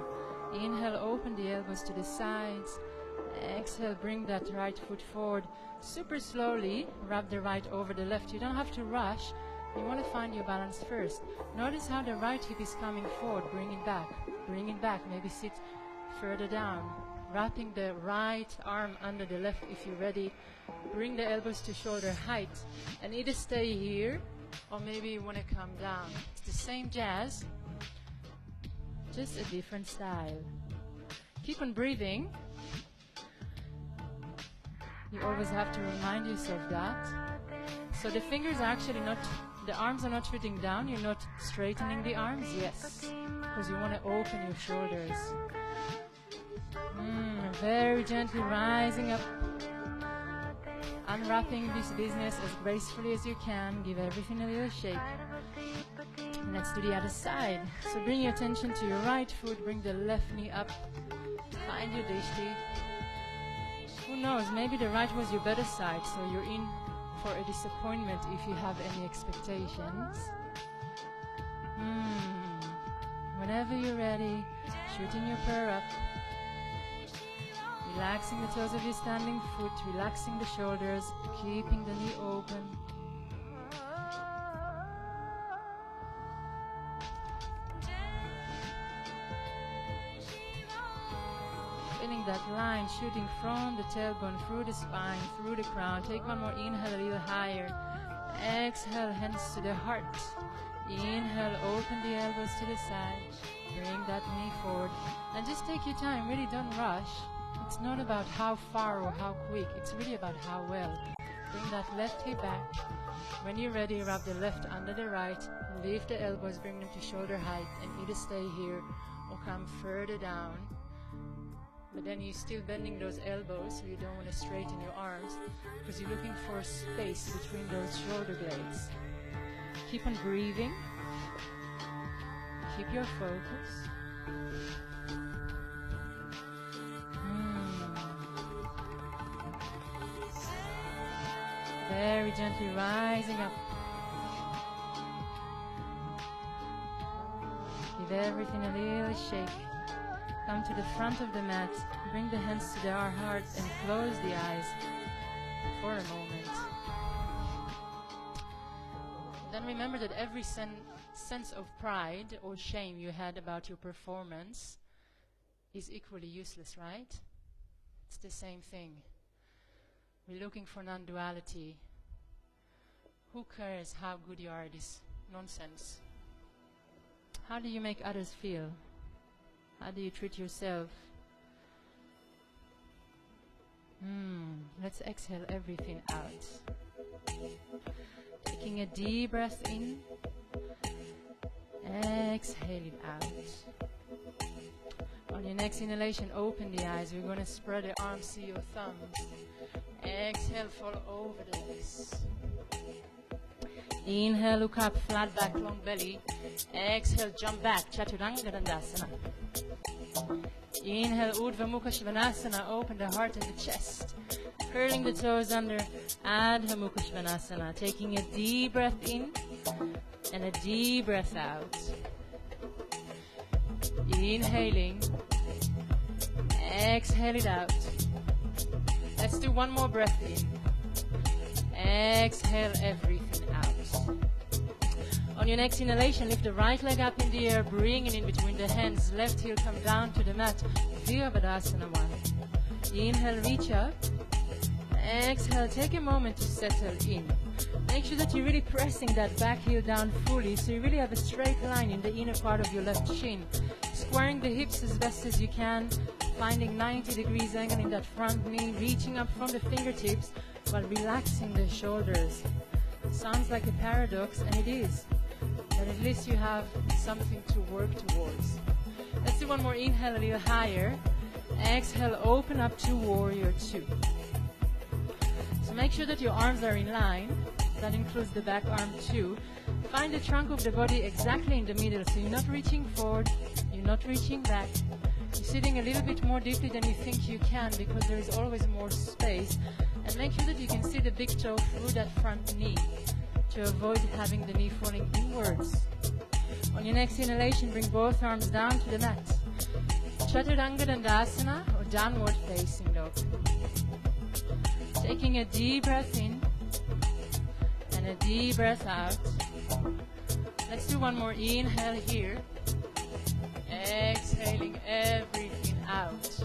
Inhale, open the elbows to the sides. Exhale, bring that right foot forward. Super slowly, wrap the right over the left. You don't have to rush. You want to find your balance first. Notice how the right hip is coming forward. Bring it back. Bring it back. Maybe sit further down. Wrapping the right arm under the left if you're ready. Bring the elbows to shoulder height. And either stay here, or maybe you want to come down. It's the same jazz, just a different style. Keep on breathing. You always have to remind yourself that. So the fingers are actually not, the arms are not shooting down, you're not straightening the arms, yes, because you want to open your shoulders. Very gently rising up, unwrapping this business as gracefully as you can, give everything a little shake. And let's do the other side. So bring your attention to your right foot, bring the left knee up, find your dishti. Who knows, maybe the right was your better side, so you're in for a disappointment if you have any expectations. Whenever you're ready, shooting your prayer up, relaxing the toes of your standing foot, relaxing the shoulders, keeping the knee open. Feeling that line shooting from the tailbone through the spine, through the crown. Take one more inhale, a little higher. Exhale, hands to the heart. Inhale, open the elbows to the side. Bring that knee forward. And just take your time, really don't rush. It's not about how far or how quick, it's really about how well. Bring that left hip back. When you're ready, wrap the left under the right. Lift the elbows, bring them to shoulder height, and either stay here or come further down. But then you're still bending those elbows, so you don't want to straighten your arms, because you're looking for space between those shoulder blades. Keep on breathing. Keep your focus. Very gently rising up. Give everything a little shake. Come to the front of the mat. Bring the hands to our heart and close the eyes for a moment. Then remember that every sense of pride or shame you had about your performance is equally useless, right? It's the same thing. We're looking for non-duality. Who cares how good you are at this nonsense? How do you make others feel? How do you treat yourself? Let's exhale everything out. Taking a deep breath in. Exhale it out. On your next inhalation, open the eyes. We're going to spread the arms, see your thumbs. Exhale, fall over the legs. Inhale, look up, flat back, long belly. Exhale, jump back, Chaturanga Dandasana. Inhale, Urdhva Mukha Svanasana, open the heart and the chest. Curling the toes under, Adha Mukha Svanasana. Taking a deep breath in and a deep breath out. Inhaling, exhale it out. Let's do one more breath in. Exhale everything out. On your next inhalation, lift the right leg up in the air, bring it in between the hands. Left heel come down to the mat. Virabhadasana 1. Inhale, reach up. Exhale, take a moment to settle in. Make sure that you're really pressing that back heel down fully, so you really have a straight line in the inner part of your left shin. Squaring the hips as best as you can, finding 90 degrees angle in that front knee, reaching up from the fingertips while relaxing the shoulders. Sounds like a paradox, and it is. But at least you have something to work towards. Let's do one more inhale, a little higher. Exhale, open up to Warrior 2. So make sure that your arms are in line. That includes the back arm too. Find the trunk of the body exactly in the middle, so you're not reaching forward, you're not reaching back. You're sitting a little bit more deeply than you think you can, because there is always more space. And make sure that you can see the big toe through that front knee to avoid having the knee falling inwards. On your next inhalation, bring both arms down to the mat. Chaturanga Dandasana, or downward facing dog. Taking a deep breath in and a deep breath out. Let's do one more inhale here. Exhaling everything out.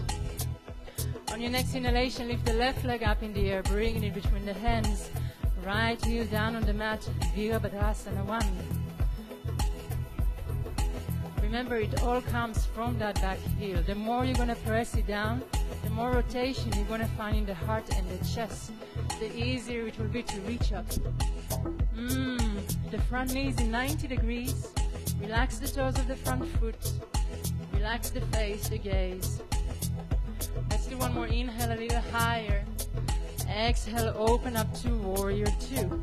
On your next inhalation, lift the left leg up in the air, bring it between the hands. Right heel down on the mat, Virabhadasana 1. Remember, it all comes from that back heel. The more you're going to press it down, the more rotation you're going to find in the heart and the chest, the easier it will be to reach up. The front knee is in 90 degrees. Relax the toes of the front foot. Relax the face, the gaze. Let's do one more inhale, a little higher. Exhale, open up to warrior two.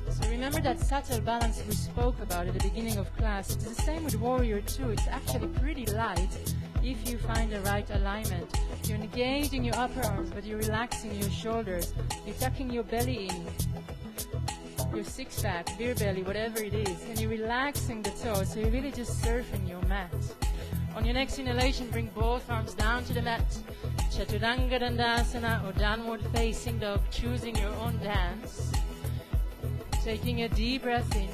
So remember that subtle balance we spoke about at the beginning of class. It's the same with warrior two. It's actually pretty light if you find the right alignment. You're engaging your upper arms, but you're relaxing your shoulders. You're tucking your belly in, your six-pack, beer belly, whatever it is, and you're relaxing the toes, so you're really just surfing your mat. On your next inhalation, bring both arms down to the mat. Chaturanga Dandasana, or downward facing dog, choosing your own dance. Taking a deep breath in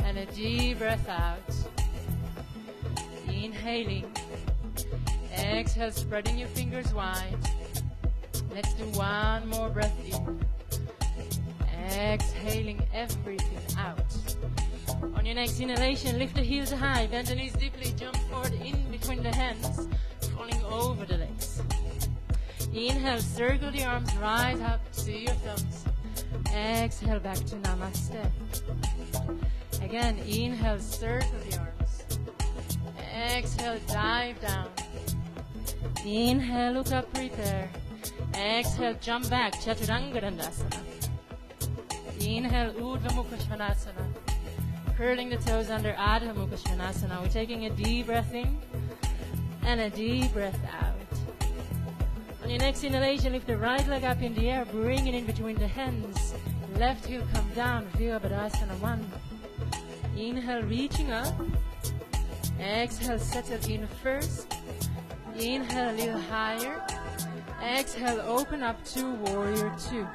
and a deep breath out. Inhaling. Exhale, spreading your fingers wide. Let's do one more breath in. Exhaling everything out. On your next inhalation, lift the heels high, bend the knees deeply, jump forward in between the hands, falling over the legs. Inhale, circle the arms, rise up, see your thumbs. Exhale, back to Namaste. Again, inhale, circle the arms. Exhale, dive down. Inhale, look up, prepare. Exhale, jump back, Chaturanga Dandasana. Inhale, Urdhva Mukha Svanasana. Curling the toes under Adha Mukha Svanasana. We're taking a deep breath in and a deep breath out. On your next inhalation, lift the right leg up in the air, bring it in between the hands. Left heel come down, Virabhadasana 1. Inhale, reaching up. Exhale, settle in first. Inhale, a little higher. Exhale, open up to warrior two.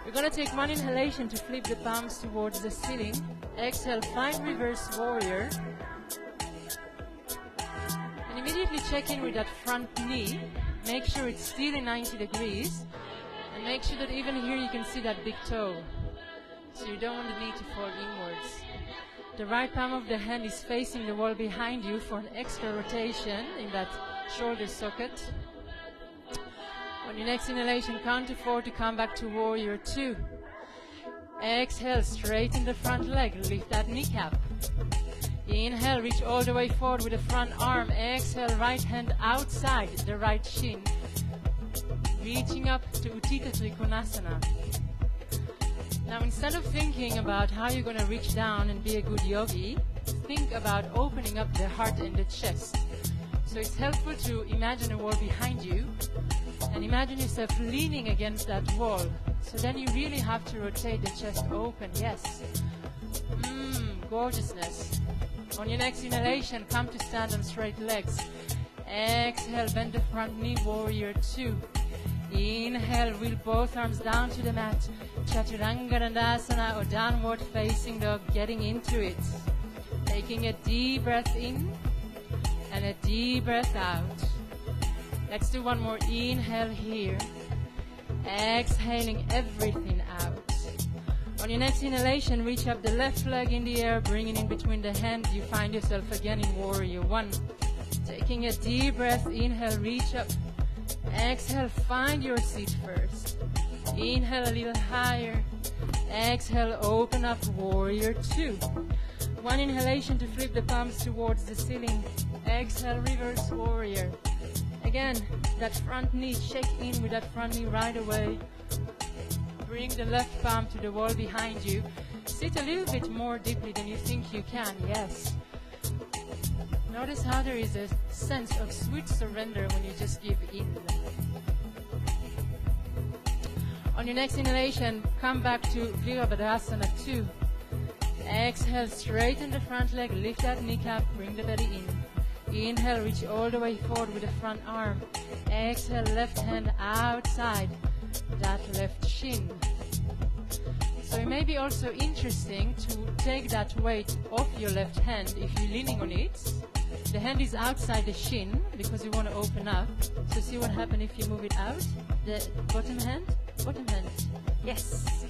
We're going to take one inhalation to flip the palms towards the ceiling. Exhale, find reverse warrior. And immediately check in with that front knee. Make sure it's still in 90 degrees. And make sure that even here you can see that big toe. So you don't want the knee to fall inwards. The right palm of the hand is facing the wall behind you for an extra rotation in that shoulder socket. On your next inhalation, count to 4 to come back to warrior two. Exhale, straighten the front leg, lift that kneecap. Inhale, reach all the way forward with the front arm. Exhale, right hand outside the right shin. Reaching up to Utthita Trikonasana. Now, instead of thinking about how you're going to reach down and be a good yogi, think about opening up the heart and the chest. So it's helpful to imagine a wall behind you and imagine yourself leaning against that wall. So then you really have to rotate the chest open. Yes. Gorgeousness. On your next inhalation, come to stand on straight legs. Exhale, bend the front knee, warrior two. Inhale, wheel both arms down to the mat. Chaturanga Dandasana, or downward facing dog, getting into it. Taking a deep breath in and a deep breath out. Let's do one more inhale here. Exhaling everything out. On your next inhalation, reach up the left leg in the air, bring it in between the hands. You find yourself again in warrior one. Taking a deep breath, inhale, reach up. Exhale, find your seat first. Inhale, a little higher. Exhale, open up, warrior two. One inhalation to flip the palms towards the ceiling. Exhale, reverse warrior. Again, that front knee, check in with that front knee right away. Bring the left palm to the wall behind you. Sit a little bit more deeply than you think you can, yes. Notice how there is a sense of sweet surrender when you just give in. On your next inhalation, come back to Virabhadasana 2. Exhale, straighten the front leg, lift that kneecap, bring the belly in. Inhale, reach all the way forward with the front arm. Exhale, left hand outside that left shin. So it may be also interesting to take that weight off your left hand if you're leaning on it. The hand is outside the shin because you want to open up. So see what happens if you move it out. The bottom hand. Yes.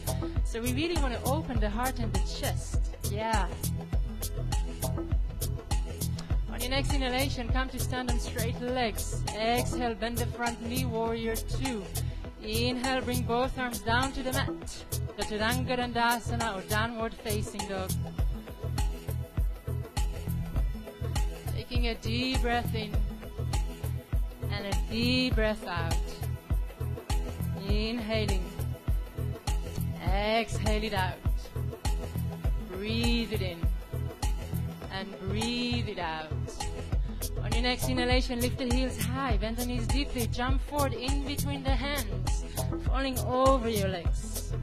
So we really want to open the heart and the chest. Yeah. On your next inhalation, come to stand on straight legs. Exhale, bend the front knee, warrior 2. Inhale, bring both arms down to the mat. The Chaturanga Dandasana or downward facing dog. Taking a deep breath in and a deep breath out. Inhaling. Exhale it out. Breathe it in. And breathe it out. On your next inhalation, lift the heels high. Bend the knees deeply. Jump forward in between the hands. Falling over your legs.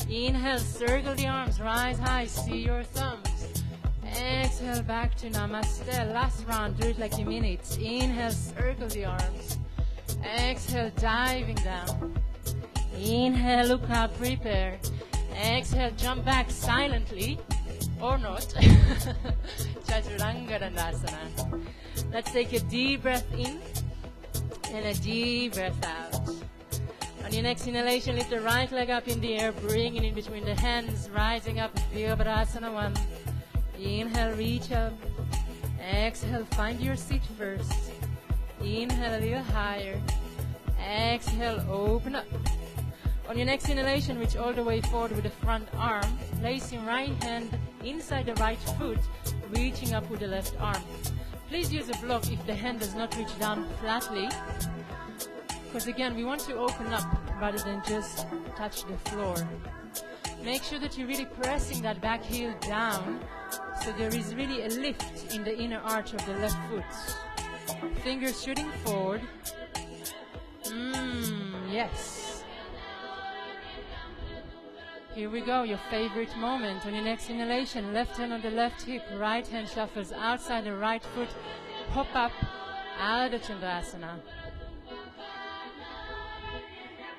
Inhale, circle the arms. Rise high. See your thumbs. Exhale, back to Namaste. Last round. Do it like you mean it. Inhale, circle the arms. Exhale, diving down. Inhale, look up, prepare. Exhale, jump back silently, or not. Chaturanga Dandasana. Let's take a deep breath in and a deep breath out. On your next inhalation, lift the right leg up in the air, bring it in between the hands, rising up, Virabhadrasana 1. Inhale, reach up. Exhale, find your seat first. Inhale a little higher. Exhale, open up. On your next inhalation, reach all the way forward with the front arm, placing right hand inside the right foot, reaching up with the left arm. Please use a block if the hand does not reach down flatly, because again, we want to open up rather than just touch the floor. Make sure that you're really pressing that back heel down, so there is really a lift in the inner arch of the left foot. Fingers shooting forward. Yes. Here we go, your favorite moment. On your next inhalation, left hand on the left hip, right hand shuffles outside the right foot, pop up, Adho Chandrasana.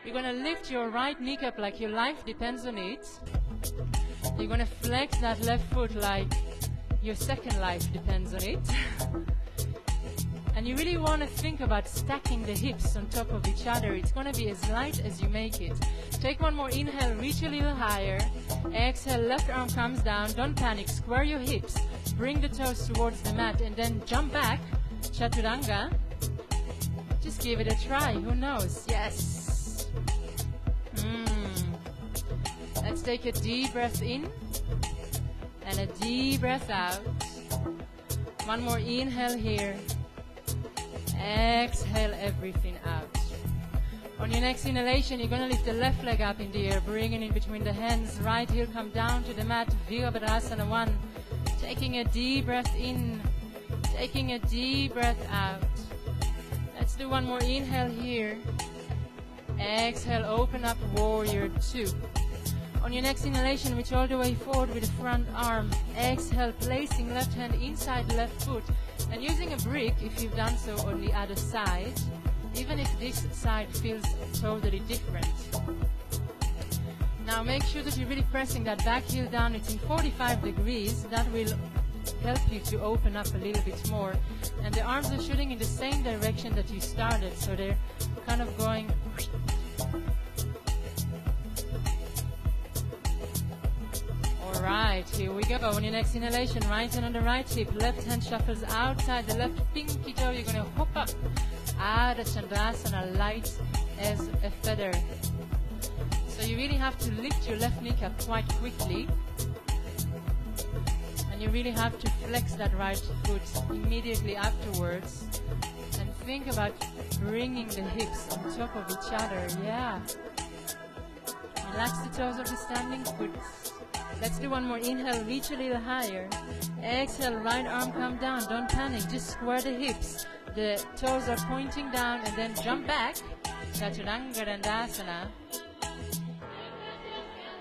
You're going to lift your right kneecap like your life depends on it. You're going to flex that left foot like your second life depends on it. And you really want to think about stacking the hips on top of each other. It's going to be as light as you make it. Take one more inhale, reach a little higher. Exhale, left arm comes down. Don't panic, square your hips. Bring the toes towards the mat and then jump back. Chaturanga. Just give it a try, who knows? Yes. Let's take a deep breath in and a deep breath out. One more inhale here. Exhale everything out. On your next inhalation, you're going to lift the left leg up in the air, bringing in between the hands. Right heel come down to the mat. Virabhadrasana 1. Taking a deep breath in. Taking a deep breath out. Let's do one more inhale here. Exhale, open up, warrior 2. On your next inhalation, reach all the way forward with the front arm. Exhale, placing left hand inside left foot. And using a brick, if you've done so on the other side, even if this side feels totally different. Now make sure that you're really pressing that back heel down. It's in 45 degrees. That will help you to open up a little bit more. And the arms are shooting in the same direction that you started, so they're kind of going. Alright, here we go. On your next inhalation, right hand on the right hip, left hand shuffles outside the left pinky toe. You're going to hop up. Adho Chandrasana, light as a feather. So you really have to lift your left kneecap quite quickly. And you really have to flex that right foot immediately afterwards. And think about bringing the hips on top of each other. Yeah. Relax the toes of the standing foot. Let's do one more inhale, reach a little higher. Exhale, right arm come down. Don't panic, just square the hips. The toes are pointing down and then jump back. Chaturanga Dandasana.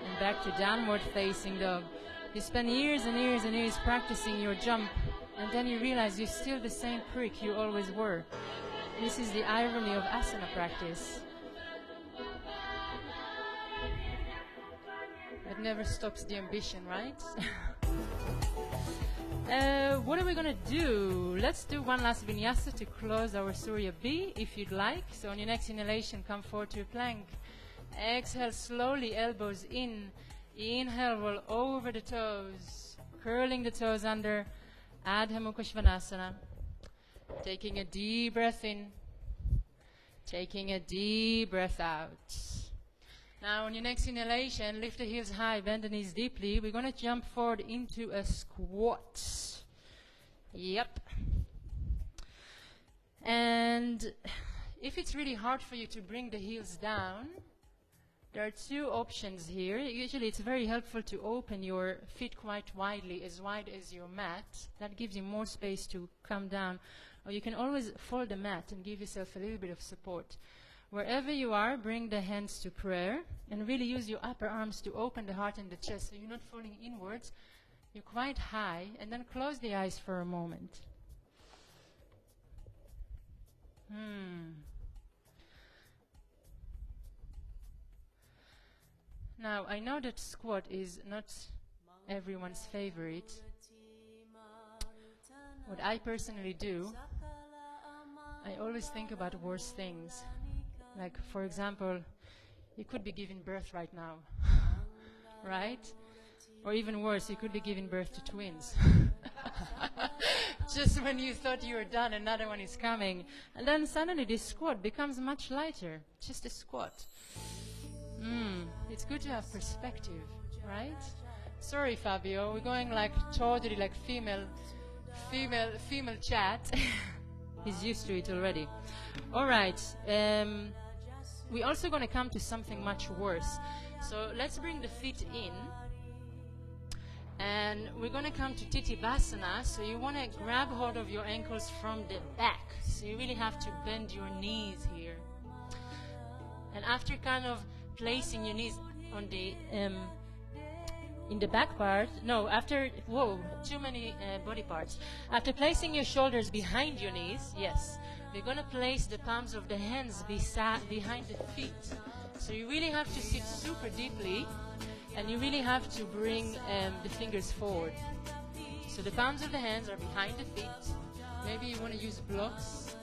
And back to downward facing dog. You spend years and years and years practicing your jump, and then you realize you're still the same prick you always were. This is the irony of asana practice. It never stops the ambition, right? What are we going to do? Let's do one last vinyasa to close our Surya B, if you'd like. So on your next inhalation, come forward to a plank. Exhale slowly, elbows in. Inhale, roll over the toes, curling the toes under Adho Mukha Svanasana. Taking a deep breath in, taking a deep breath out. Now on your next inhalation, lift the heels high, bend the knees deeply. We're going to jump forward into a squat. Yep. And if it's really hard for you to bring the heels down, there are two options here. Usually it's very helpful to open your feet quite widely, as wide as your mat. That gives you more space to come down. Or you can always fold the mat and give yourself a little bit of support. Wherever you are, bring the hands to prayer and really use your upper arms to open the heart and the chest so you're not falling inwards. You're quite high, and then close the eyes for a moment. Now, I know that squat is not everyone's favorite. What I personally do, I always think about worse things. Like, for example, you could be giving birth right now, right? Or even worse, you could be giving birth to twins. Just when you thought you were done, another one is coming. And then suddenly this squat becomes much lighter. Just a squat. It's good to have perspective, right? Sorry, Fabio, we're going like totally like female chat. He's used to it already. All right. We're also going to come to something much worse. So let's bring the feet in. And we're going to come to Titibhasana. So you want to grab hold of your ankles from the back. So you really have to bend your knees here. And after kind of placing your knees on the in the back part, too many body parts. After placing your shoulders behind your knees, yes, we're going to place the palms of the hands behind the feet. So you really have to sit super deeply, and you really have to bring the fingers forward. So the palms of the hands are behind the feet. Maybe you want to use blocks.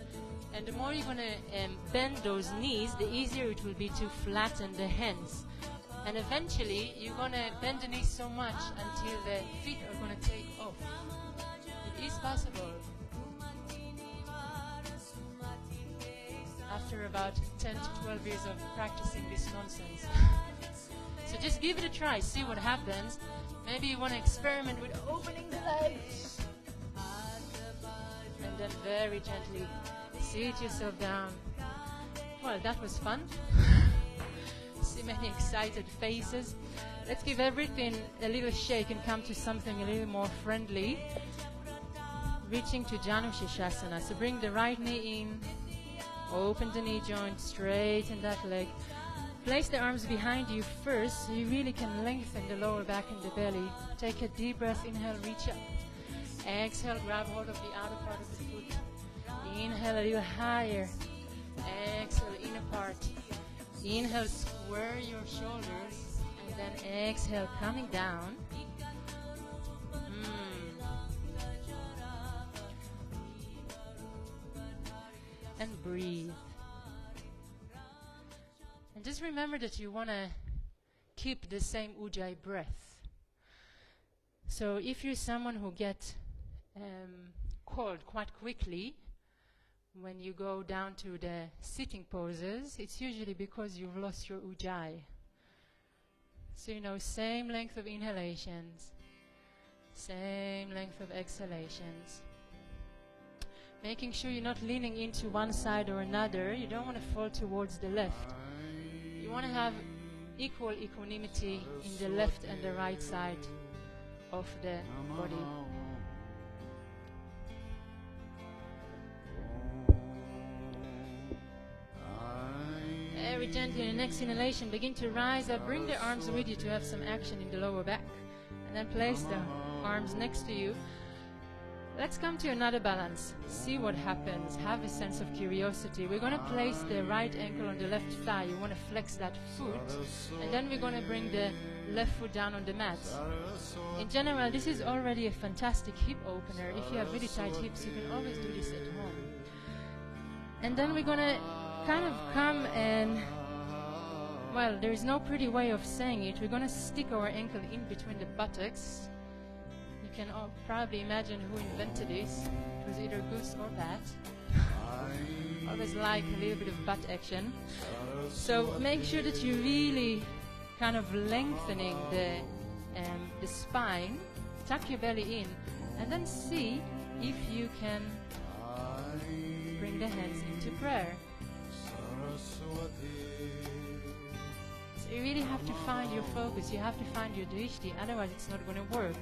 And the more you're going to bend those knees, the easier it will be to flatten the hands. And eventually, you're going to bend the knees so much until the feet are going to take off. It is possible. After about 10 to 12 years of practicing this nonsense. So just give it a try, see what happens. Maybe you want to experiment with opening the legs. And then very gently sit yourself down. Well, that was fun. See many excited faces. Let's give everything a little shake and come to something a little more friendly. Reaching to Janu Shirshasana. So bring the right knee in. Open the knee joint, straighten that leg. Place the arms behind you first so you really can lengthen the lower back and the belly. Take a deep breath, inhale, reach up. Exhale, grab hold of the outer part of the foot. Inhale a little higher. Exhale, inner part. Inhale, square your shoulders. And then exhale, coming down. And breathe. And just remember that you want to keep the same Ujjayi breath. So if you're someone who gets cold quite quickly, when you go down to the sitting poses, it's usually because you've lost your Ujjayi. So same length of inhalations, same length of exhalations. Making sure you're not leaning into one side or another. You don't want to fall towards the left. You want to have equal equanimity in the left and the right side of the body. Very gently, in the next inhalation, begin to rise up. Bring the arms with you to have some action in the lower back. And then place the arms next to you. Let's come to another balance. See what happens. Have a sense of curiosity. We're going to place the right ankle on the left thigh. You want to flex that foot. And then we're going to bring the left foot down on the mat. In general, this is already a fantastic hip opener. If you have really tight hips, you can always do this at home. And then we're going to kind of come and well, there is no pretty way of saying it. We're going to stick our ankle in between the buttocks. You can probably imagine who invented this. It was either Goose or Pat. Always like a little bit of butt action. So make sure that you're really kind of lengthening the spine. Tuck your belly in, and then see if you can bring the hands into prayer. So you really have to find your focus. You have to find your drishti, otherwise it's not going to work.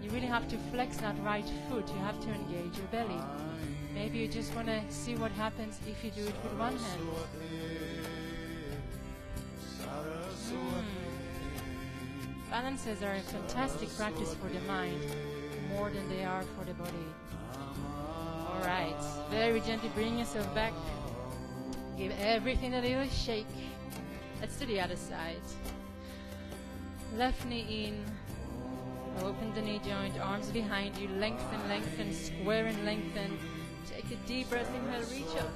You really have to flex that right foot. You have to engage your belly. Maybe you just want to see what happens if you do it with one hand. Balances are a fantastic practice for the mind, more than they are for the body. Alright, very gently bring yourself back. Give everything a little shake. Let's do the other side. Left knee in. Open the knee joint, arms behind you. Lengthen, lengthen, square and lengthen. Take a deep breath, inhale, reach up.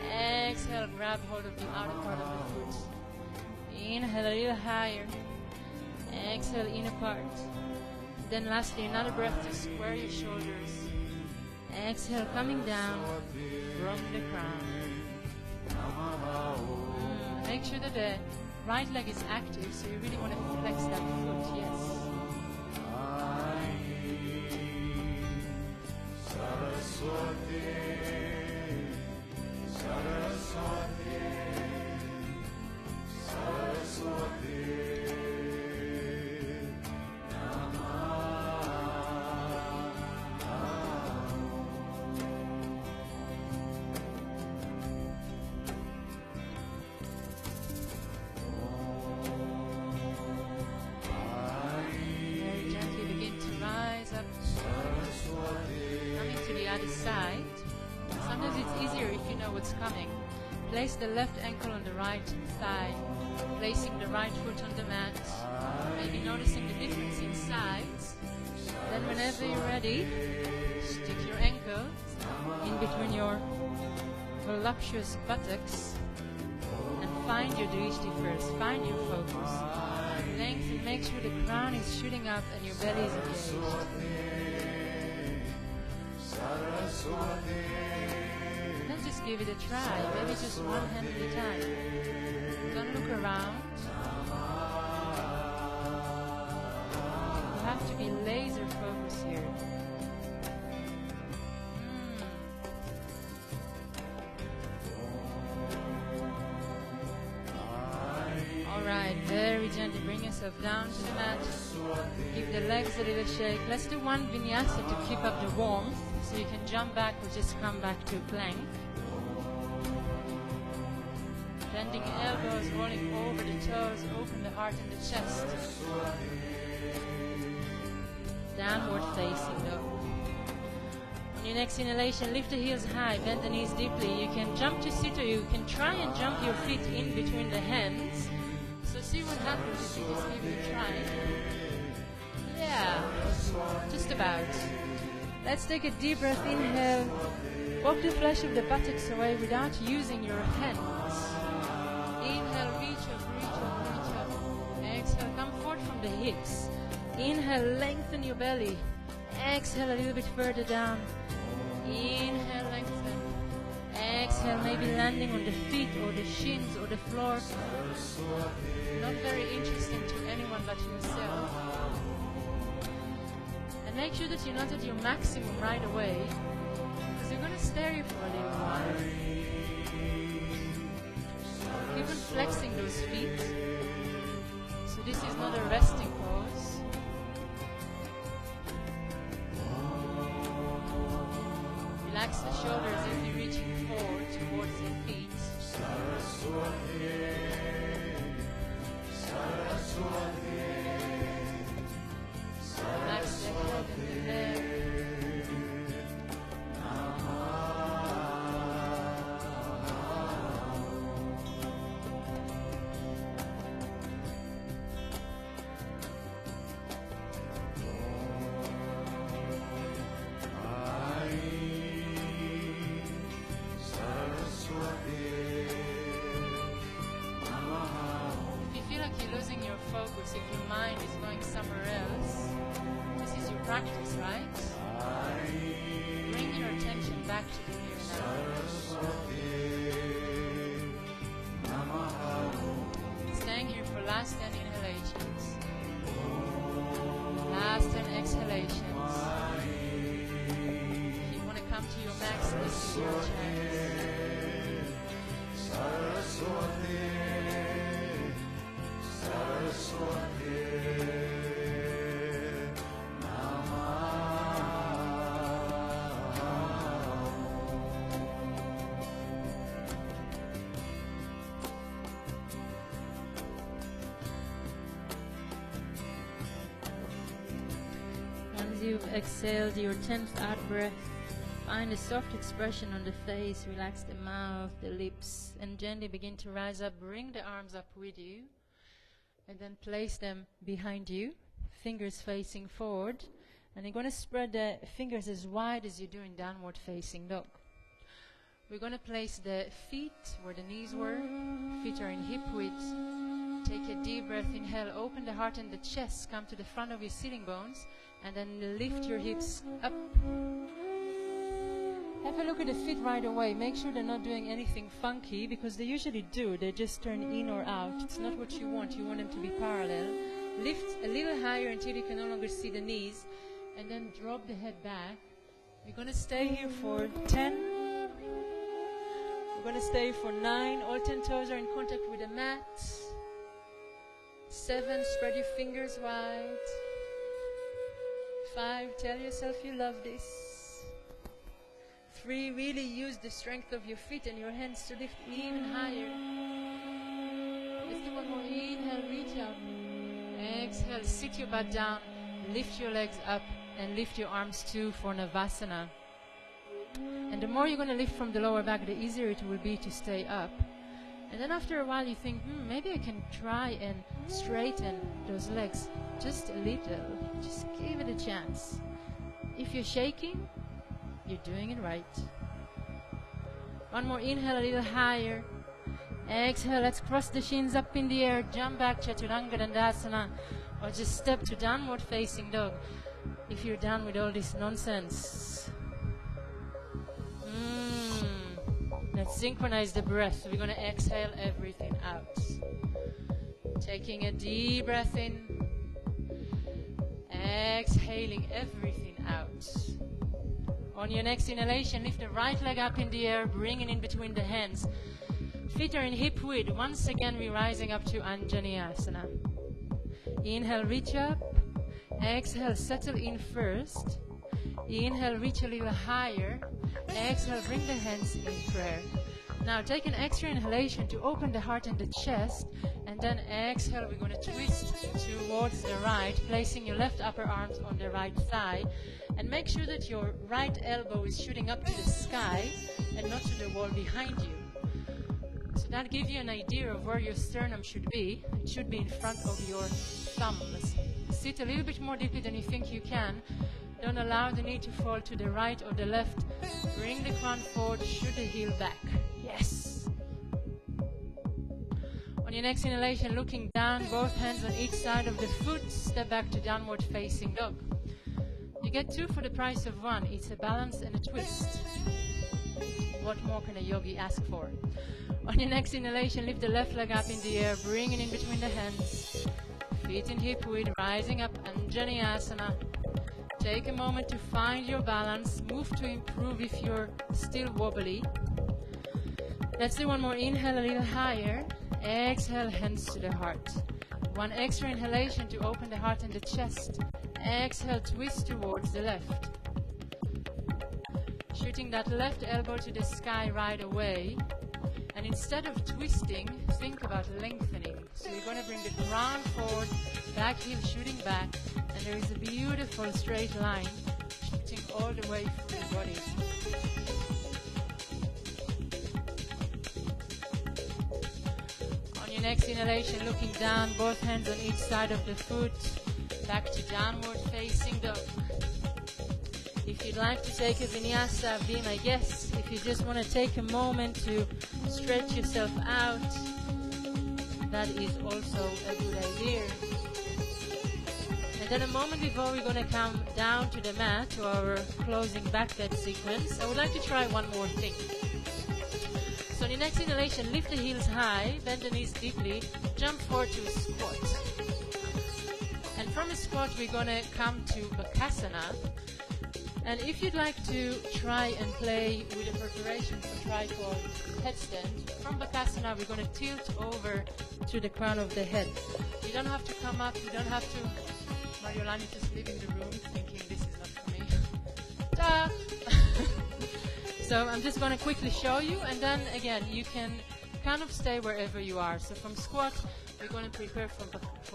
Exhale, grab hold of the outer part of the foot. Inhale a little higher. Exhale, inner part. Then lastly, another breath to square your shoulders. Exhale, coming down from the crown. Make sure that the right leg is active, so you really want to flex that foot, yes. Side. Sometimes it's easier if you know what's coming. Place the left ankle on the right thigh, placing the right foot on the mat, maybe noticing the difference in sides. Then whenever you're ready, stick your ankle in between your voluptuous buttocks and find your drishti first, find your focus. Lengthen, make sure the crown is shooting up and your belly is engaged. Then just give it a try, maybe just one hand at a time. Don't look around. You have to be laser focused here. Alright, very gently bring yourself down to the mat. Give the legs a little shake. Let's do one vinyasa to keep up the warmth. So you can jump back or just come back to plank. Bending elbows, rolling over the toes, open the heart and the chest. Downward facing dog. On your next inhalation, lift the heels high, bend the knees deeply. You can jump to sit or you can try and jump your feet in between the hands. So see what happens if you just give it a try. Yeah, just about. Let's take a deep breath, inhale. Walk the flesh of the buttocks away without using your hands. Inhale, reach up, reach up, reach up. Exhale, come forward from the hips. Inhale, lengthen your belly. Exhale a little bit further down. Inhale, lengthen. Exhale, maybe landing on the feet or the shins or the floor. Not very interesting to anyone but yourself. Make sure that you're not at your maximum right away, because you're going to stay here for a little while. Keep on flexing those feet. So this is not a resting pose. Relax the shoulders if you're reaching forward towards your feet. Relax the head and the neck. practice, right? Bring your attention back to the here and now. Staying here for last 10 inhalations. Last 10 exhalations. If you want to come to your max, this is your chance. Once you've exhaled your 10th out breath, find a soft expression on the face, relax the mouth, the lips, and gently begin to rise up. Bring the arms up with you, and then place them behind you, fingers facing forward. And you're going to spread the fingers as wide as you do in downward facing dog. We're going to place the feet where the knees were. Feet are in hip width. Take a deep breath, inhale, open the heart and the chest, come to the front of your sitting bones, and then lift your hips up. Have a look at the feet right away. Make sure they're not doing anything funky, because they usually do. They just turn in or out. It's not what you want. You want them to be parallel. Lift a little higher until you can no longer see the knees, and then drop the head back. We're going to stay here for 10. We're going to stay for 9. All 10 toes are in contact with the mat. 7, spread your fingers wide. 5, tell yourself you love this. 3, really use the strength of your feet and your hands to lift even higher. Let's do one more. Inhale, reach up. Exhale, sit your butt down, lift your legs up, and lift your arms too for Navasana. And the more you're going to lift from the lower back, the easier it will be to stay up. And then after a while you think, maybe I can try and straighten those legs just a little. Just give it a chance. If you're shaking, you're doing it right. One more inhale, a little higher. Exhale, let's cross the shins up in the air, jump back, Chaturanga Dandasana, or just step to downward facing dog if you're done with all this nonsense. Let's synchronize the breath. We're going to exhale everything out. Taking a deep breath in. Exhaling everything out. On your next inhalation, lift the right leg up in the air, bring it in between the hands. Feet are in hip width. Once again, we're rising up to Anjaneyasana. Inhale, reach up. Exhale, settle in first. Inhale, reach a little higher. Exhale, bring the hands in prayer. Now take an extra inhalation to open the heart and the chest, and then exhale, we're going to twist towards the right, placing your left upper arms on the right thigh, and make sure that your right elbow is shooting up to the sky and not to the wall behind you. So that gives you an idea of where your sternum should be. It should be in front of your thumbs. Sit a little bit more deeply than you think you can. Don't allow the knee to fall to the right or the left. Bring the crown forward, shoot the heel back. Yes. On your next inhalation, looking down, both hands on each side of the foot, step back to downward facing dog. You get 2 for the price of 1. It's a balance and a twist. What more can a yogi ask for? On your next inhalation, lift the left leg up in the air, bring it in between the hands. Feet in hip width, rising up, Anjaneyasana. Take a moment to find your balance. Move to improve if you're still wobbly. Let's do one more. Inhale a little higher. Exhale, hands to the heart. 1 extra inhalation to open the heart and the chest. Exhale, twist towards the left. Shooting that left elbow to the sky right away. And instead of twisting, think about lengthening. So you're going to bring the crown forward, back heel shooting back, and there is a beautiful straight line shooting all the way through the body. On your next inhalation, looking down, both hands on each side of the foot, back to downward facing dog. If you'd like to take a vinyasa, be my guest. If you just want to take a moment to stretch yourself out, that is also a good idea. And then a moment before we're going to come down to the mat, to our closing back bend sequence, I would like to try one more thing. So on your next inhalation, lift the heels high, bend the knees deeply, jump forward to a squat. And from a squat, we're going to come to Bakasana. And if you'd like to try and play with a preparation for tripod headstand, from Bakasana, we're going to tilt over to the crown of the head. You don't have to come up, you don't have to... Mariolani just leaving the room thinking this is not for me. Ta! So I'm just going to quickly show you, and then again, you can kind of stay wherever you are. So from squat, we're going to prepare for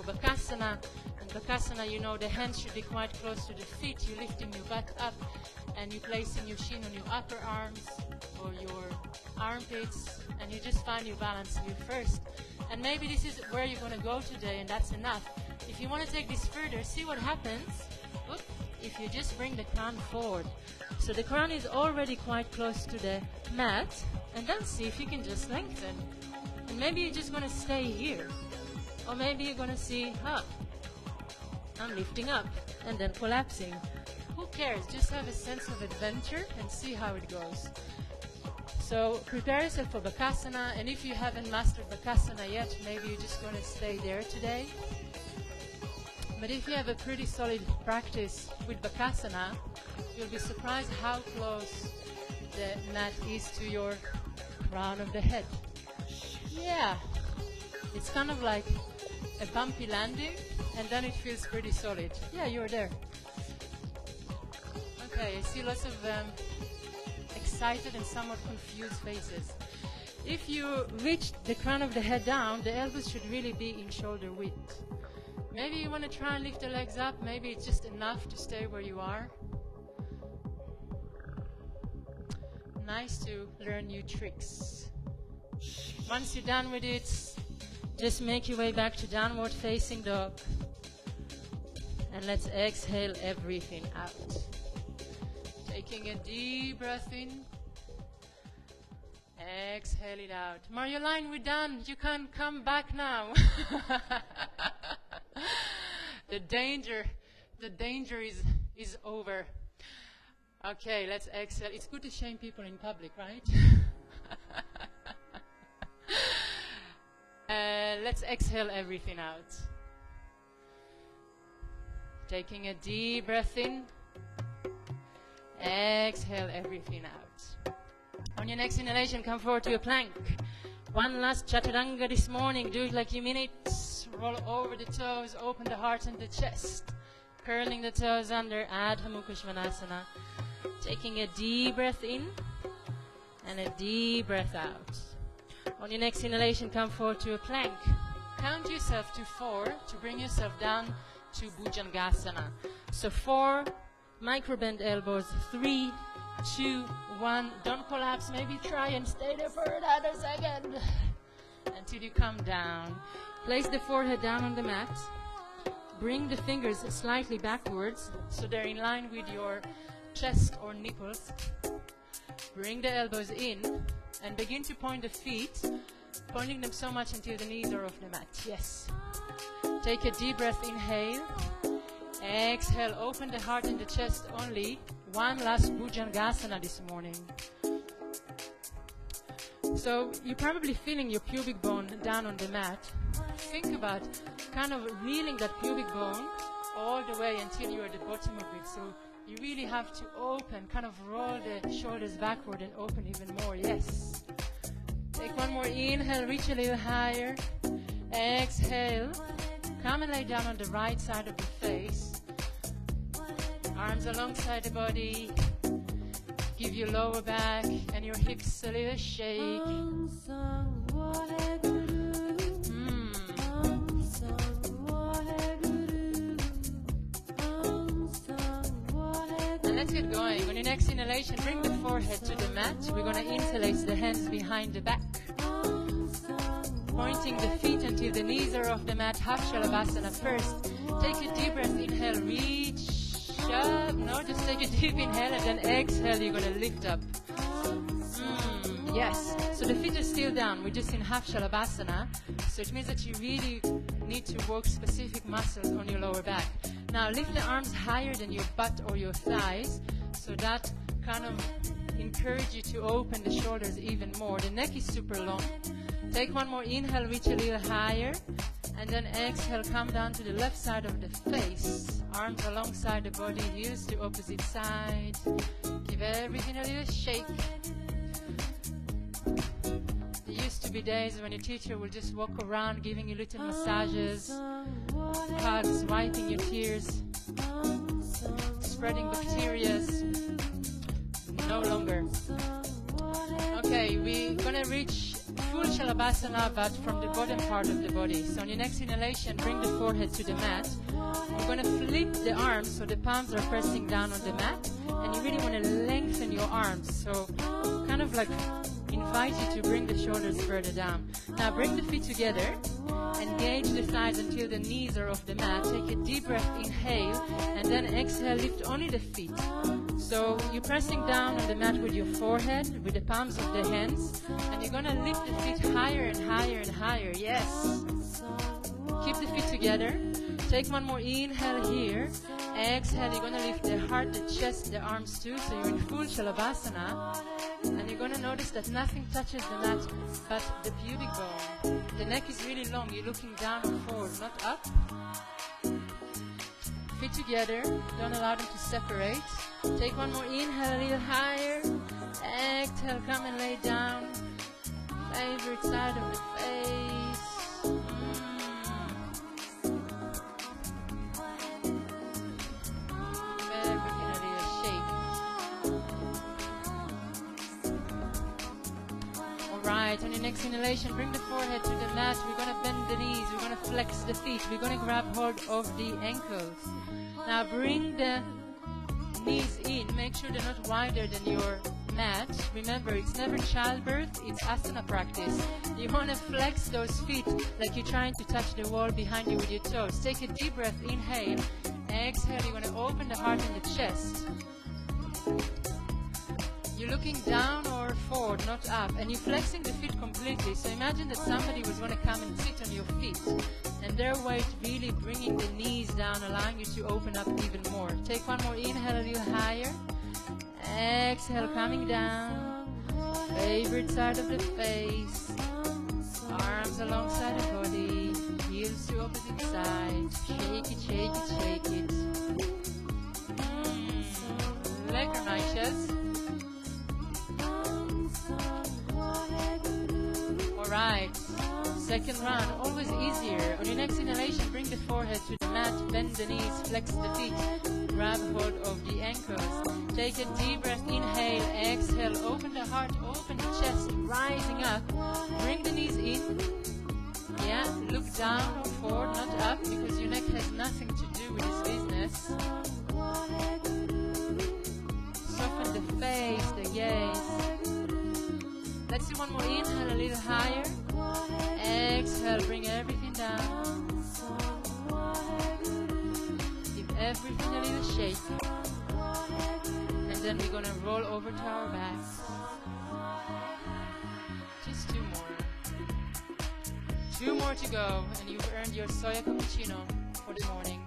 Bakasana. And Bakasana, you know, the hands should be quite close to the feet. You're lifting your butt up, and you're placing your shin on your upper arms or your armpits, and you just find your balance here first. And maybe this is where you're going to go today, and that's enough. If you want to take this further, see what happens. Look, if you just bring the crown forward. So the crown is already quite close to the mat, and then see if you can just lengthen. And maybe you're just going to stay here. Or maybe you're going to see, I'm lifting up, and then collapsing. Who cares? Just have a sense of adventure and see how it goes. So prepare yourself for Bakasana, and if you haven't mastered Bakasana yet, maybe you're just going to stay there today. But if you have a pretty solid practice with Bakasana, you'll be surprised how close the mat is to your crown of the head. Yeah, it's kind of like a bumpy landing, and then it feels pretty solid. Yeah, you're there. Okay, I see lots of excited and somewhat confused faces. If you reach the crown of the head down, the elbows should really be in shoulder width. Maybe you want to try and lift the legs up. Maybe it's just enough to stay where you are. Nice to learn new tricks. Once you're done with it, just make your way back to downward facing dog. And let's exhale everything out. Taking a deep breath in. Exhale it out. Marjolein, we're done. You can come back now. The danger is over. Okay, let's exhale. It's good to shame people in public, right? Let's exhale everything out. Taking a deep breath in. Exhale everything out. On your next inhalation, come forward to a plank. One last chaturanga this morning. Do it like you mean it. Roll over the toes, open the heart and the chest. Curling the toes under, Adho Mukha Svanasana. Taking a deep breath in and a deep breath out. On your next inhalation, come forward to a plank. Count yourself to 4 to bring yourself down to Bhujangasana. So 4, micro bend elbows, 3, 2, 1. Don't collapse. Maybe try and stay there for another second until you come down. Place the forehead down on the mat. Bring the fingers slightly backwards so they're in line with your chest or nipples. Bring the elbows in and begin to point the feet, pointing them so much until the knees are off the mat. Yes. Take a deep breath, inhale. Exhale, open the heart and the chest only. One last Bhujangasana this morning. So you're probably feeling your pubic bone down on the mat. Think about kind of reeling that pubic bone all the way until you're at the bottom of it. So you really have to open, kind of roll the shoulders backward and open even more. Yes. Take one more inhale, reach a little higher. Exhale. Come and lay down on the right side of the face. Arms alongside the body. Give your lower back and your hips a little shake. And let's get going. On your next inhalation, bring the forehead to the mat. We're going to interlace the hands behind the back. Pointing the feet until the knees are off the mat. Half Shalabhasana first. Take a deep breath. Inhale, reach up. No, just take a deep inhale and then exhale. You're going to lift up. Yes. So the feet are still down. We're just in half Shalabhasana. So it means that you really need to work specific muscles on your lower back. Now lift the arms higher than your butt or your thighs, so that kind of encourage you to open the shoulders even more. The neck is super long. Take one more inhale, reach a little higher, and then exhale, come down to the left side of the face. Arms alongside the body, heels to opposite side. Give everything a little shake. There used to be days when your teacher would just walk around giving you little massages, hugs, wiping your tears, spreading bacteria. No longer. Okay, we're gonna reach full Shalabhasana, but from the bottom part of the body. So on your next inhalation, bring the forehead to the mat. We're gonna flip the arms so the palms are pressing down on the mat, and you really want to lengthen your arms. So kind of like invite you to bring the shoulders further down. Now bring the feet together, engage the thighs until the knees are off the mat. Take a deep breath, inhale, and then exhale, lift only the feet. So you're pressing down on the mat with your forehead, with the palms of the hands, and you're gonna lift the feet higher and higher and higher. Yes. Keep the feet together. Take one more inhale here. Exhale, you're gonna lift the heart, the chest, the arms too, so you're in full Shalabhasana. And you're gonna notice that nothing touches the mat but the pubic bone. The neck is really long, you're looking down and forward, not up. Feet together, don't allow them to separate. Take one more inhale, a little higher. Exhale, come and lay down. Favorite side of the face. Everything a little shake. Alright, on your next inhalation, bring the forehead to the mat. We're going to bend the knees, we're going to flex the feet, we're going to grab hold of the ankles. Now bring the knees in, make sure they're not wider than your mat. Remember, it's never childbirth, it's asana practice. You want to flex those feet like you're trying to touch the wall behind you with your toes. Take a deep breath, inhale. Exhale, you're going to open the heart and the chest. You're looking down or forward, not up, and you're flexing the feet completely. So imagine that somebody was going to come and sit on your feet, and their weight really bringing the knees down, allowing you to open up even more. Take one more inhale, a little higher. Exhale, coming down. Favorite side of the face. Arms alongside the body. Heels to opposite side. Shake it, shake it, shake it. Lekker meisjes. Alright, second round, always easier. On your next inhalation, bring the forehead to the mat, bend the knees, flex the feet, grab hold of the ankles. Take a deep breath, inhale, exhale, open the heart, open the chest, rising up. Bring the knees in. Yeah, look down or forward, not up, because your neck has nothing to do with this business. Soften the face, the gaze. Let's do one more inhale, a little higher. Exhale, bring everything down. Give everything a little shake. And then we're going to roll over to our backs. Just two more. Two more to go, and you've earned your soya cappuccino for the morning.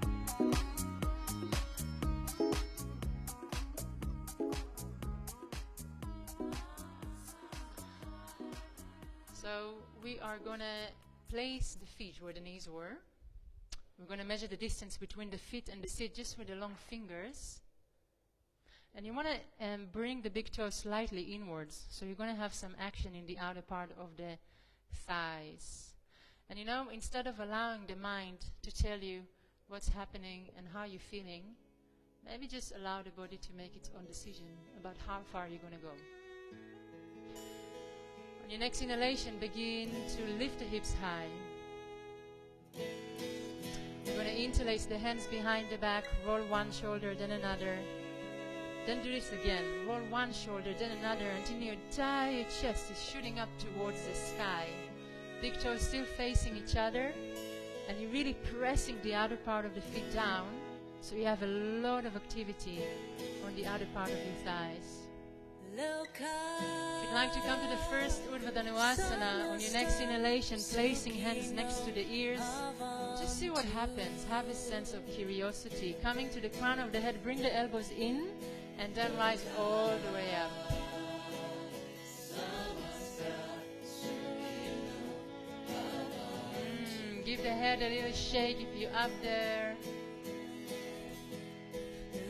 So we are going to place the feet where the knees were. We're going to measure the distance between the feet and the seat just with the long fingers. And you want to bring the big toe slightly inwards. So you're going to have some action in the outer part of the thighs. And you know, instead of allowing the mind to tell you what's happening and how you're feeling, maybe just allow the body to make its own decision about how far you're going to go. On your next inhalation, begin to lift the hips high. You're going to interlace the hands behind the back, roll one shoulder, then another. Then do this again. Roll one shoulder, then another, until your entire chest is shooting up towards the sky. Big toes still facing each other, and you're really pressing the outer part of the feet down, so you have a lot of activity on the outer part of your thighs. If you'd like to come to the first Urdhva Dhanurasana, on your next inhalation, placing hands next to the ears, Just see what happens. Have a sense of curiosity. Coming to the crown of the head, bring the elbows in and then rise all the way up. Give the head a little shake if you're up there.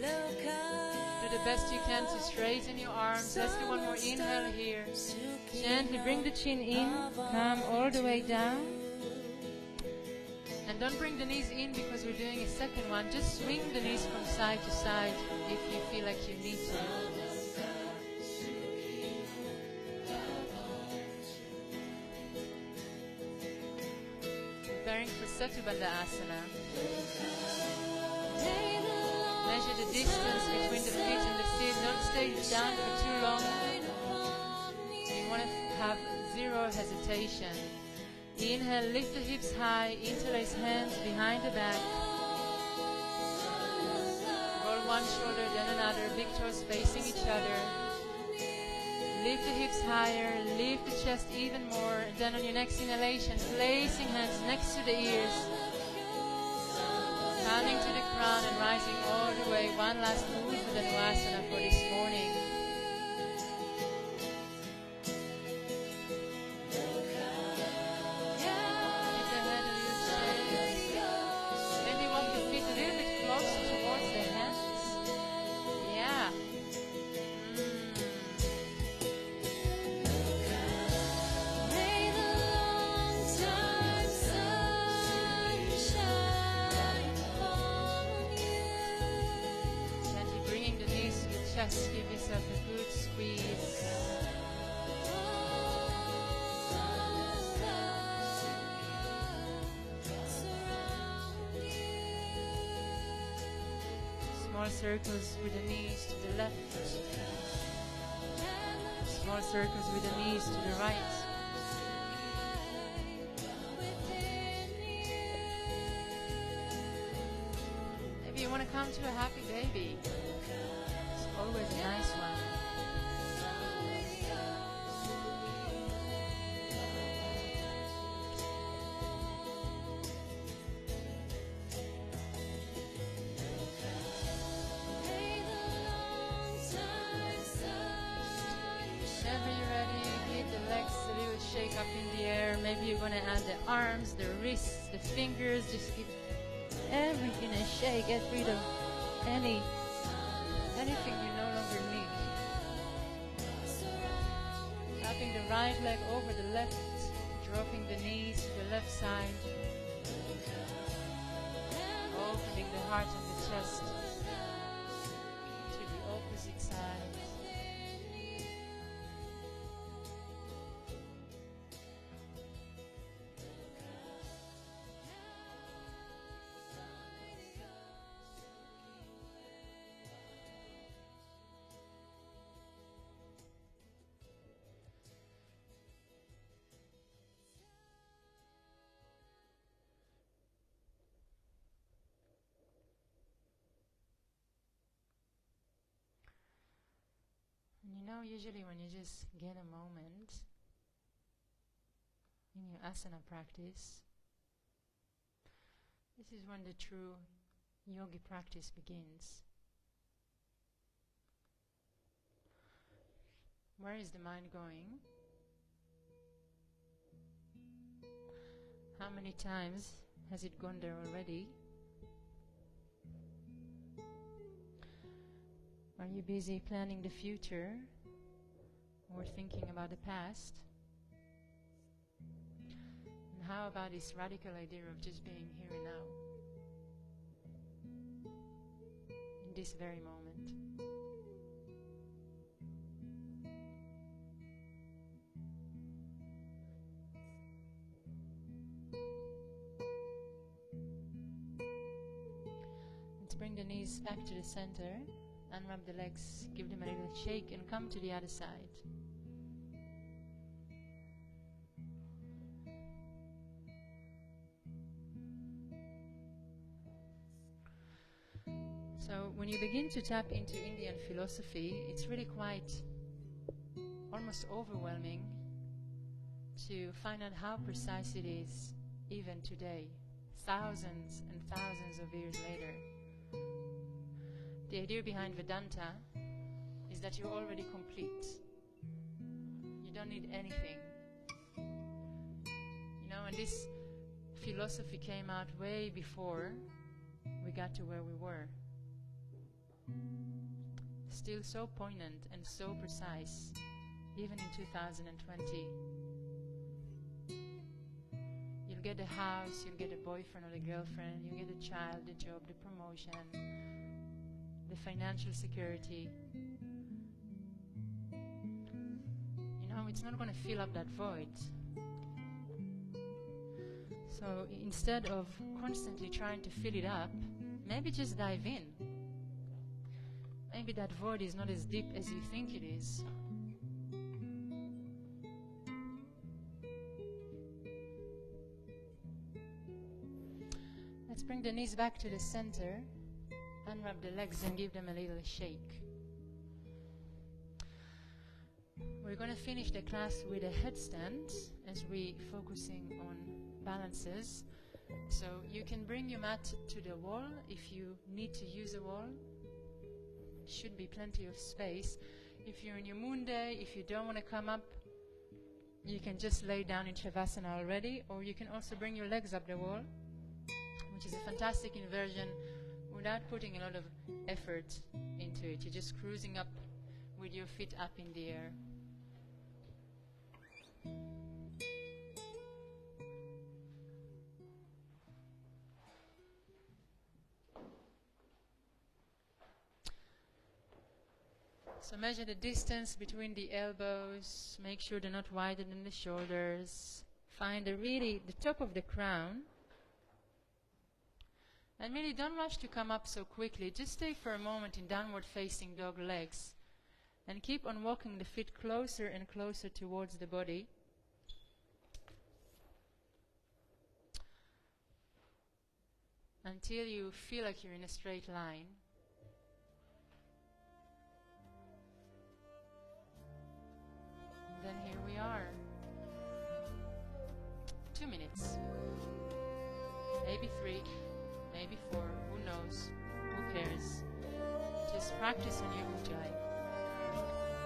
Do the best you can to straighten your arms. Let's do one more inhale here. Gently bring the chin in. Come all the way down. And don't bring the knees in because we're doing a second one. Just swing the knees from side to side if you feel like you need to. Preparing for Satubandha Asana. Measure the distance between the feet and the seat. Don't stay down for too long. You want to have zero hesitation. Inhale, lift the hips high, interlace hands behind the back. Roll one shoulder, then another, big toes facing each other. Lift the hips higher, lift the chest even more. And then on your next inhalation, placing hands next to the ears. Coming to the crown and rising all the way. One last move for the Asana for this morning. Just give yourself a good squeeze. Small circles with the knees to the left. Small circles with the knees to the right. Maybe you want to come to a happy baby. Always a nice one. Whenever you're ready, give the legs a little shake up in the air. Maybe you're going to add the arms, the wrists, the fingers. Just give everything a shake. Get rid of anything you no longer need. Tapping the right leg over the left, dropping the knees to the left side, opening the heart and the chest to the opposite side. Usually when you just get a moment in your asana practice, this is when the true yogi practice begins. Where is the mind going? How many times has it gone there already? Are you busy planning the future or thinking about the past? And how about this radical idea of just being here and now, in this very moment? Let's bring the knees back to the center. Unwrap the legs, give them a little shake, and come to the other side. So when you begin to tap into Indian philosophy, it's really quite almost overwhelming to find out how precise it is even today, thousands and thousands of years later. The idea behind Vedanta is that you're already complete. You don't need anything. You know, and this philosophy came out way before we got to where we were. Still so poignant and so precise, even in 2020. You'll get a house, you'll get a boyfriend or a girlfriend, you'll get a child, the job, the promotion, the financial security. You know, it's not going to fill up that void. So instead of constantly trying to fill it up, maybe just dive in. Maybe that void is not as deep as you think it is. Let's bring the knees back to the center. Unwrap the legs and give them a little shake. We're going to finish the class with a headstand as we're focusing on balances. So you can bring your mat to the wall if you need to use a wall. Should be plenty of space. If you're in your moon day, if you don't want to come up, you can just lay down in Shavasana already, or you can also bring your legs up the wall, which is a fantastic inversion without putting a lot of effort into it. You're just cruising up with your feet up in the air. So measure the distance between the elbows, make sure they're not wider than the shoulders. Find the top of the crown. And really don't rush to come up so quickly. Just stay for a moment in downward facing dog legs. And keep on walking the feet closer and closer towards the body. Until you feel like you're in a straight line. Then here we are. 2 minutes. Maybe 3, maybe 4, who knows, who cares. Just practice on your ujjayi,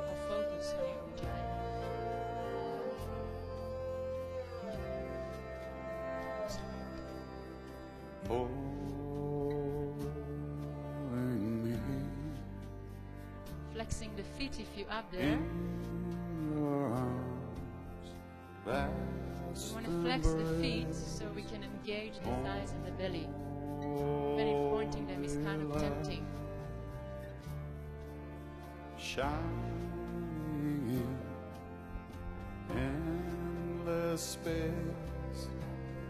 or focus on your ujjayi. Pulling me Flexing the feet if you're up there. your arms, You want to flex the feet so we can engage the thighs and the belly. Belly pointing them is kind of tempting. shining in endless space.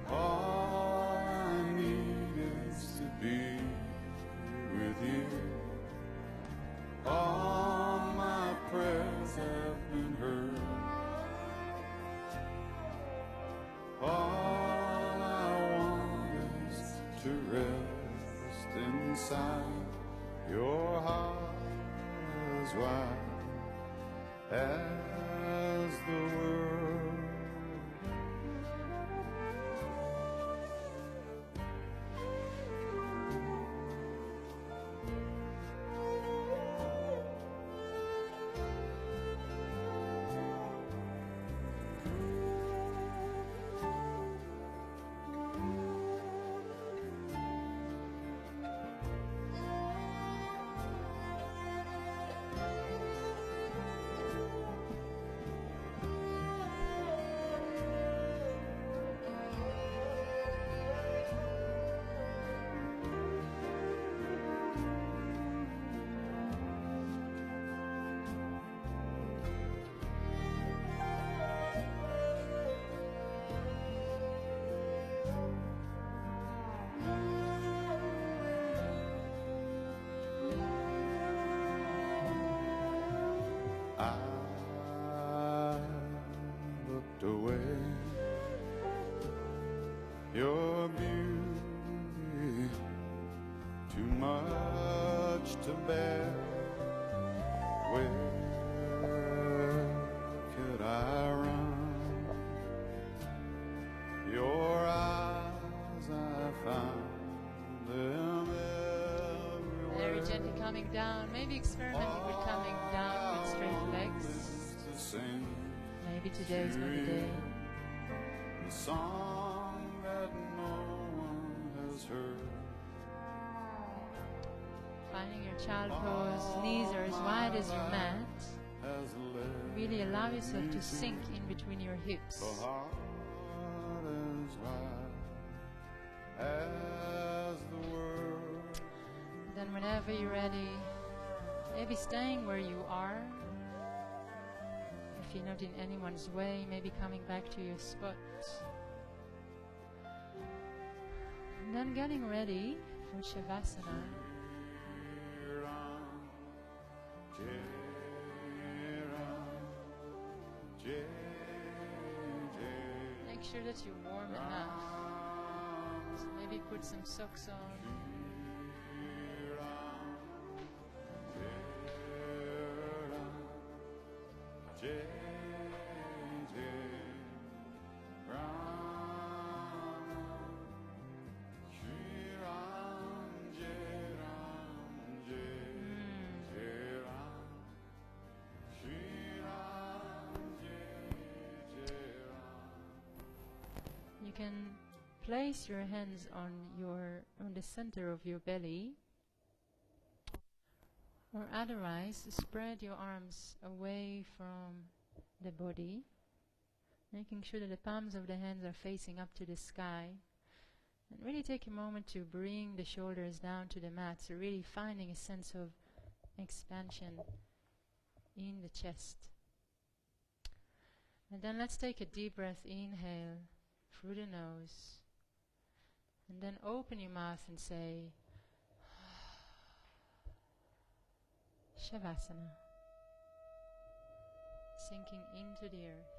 All I need is to be with you. All my prayers have been heard. All I want is to rest inside your heart as wide as the world. I looked away. Your beauty, too much to bear. Where could I run? Your eyes I coming down. Maybe experimenting with coming down with straight legs. Maybe today is not the day. The song that no one has heard. Finding your child pose, knees are as wide as your mat. Really allow yourself to sink in between your hips. The heart as wide as the world. Then whenever you're ready, maybe staying where you are. If you're not in anyone's way, maybe coming back to your spot. And then getting ready for Shavasana. Make sure that you're warm enough. So maybe put some socks on. You can place your hands on the center of your belly, or otherwise spread your arms away from the body, making sure that the palms of the hands are facing up to the sky. And really take a moment to bring the shoulders down to the mat, so really finding a sense of expansion in the chest. And then let's take a deep breath, inhale through the nose, and then open your mouth and say Shavasana, sinking into the earth.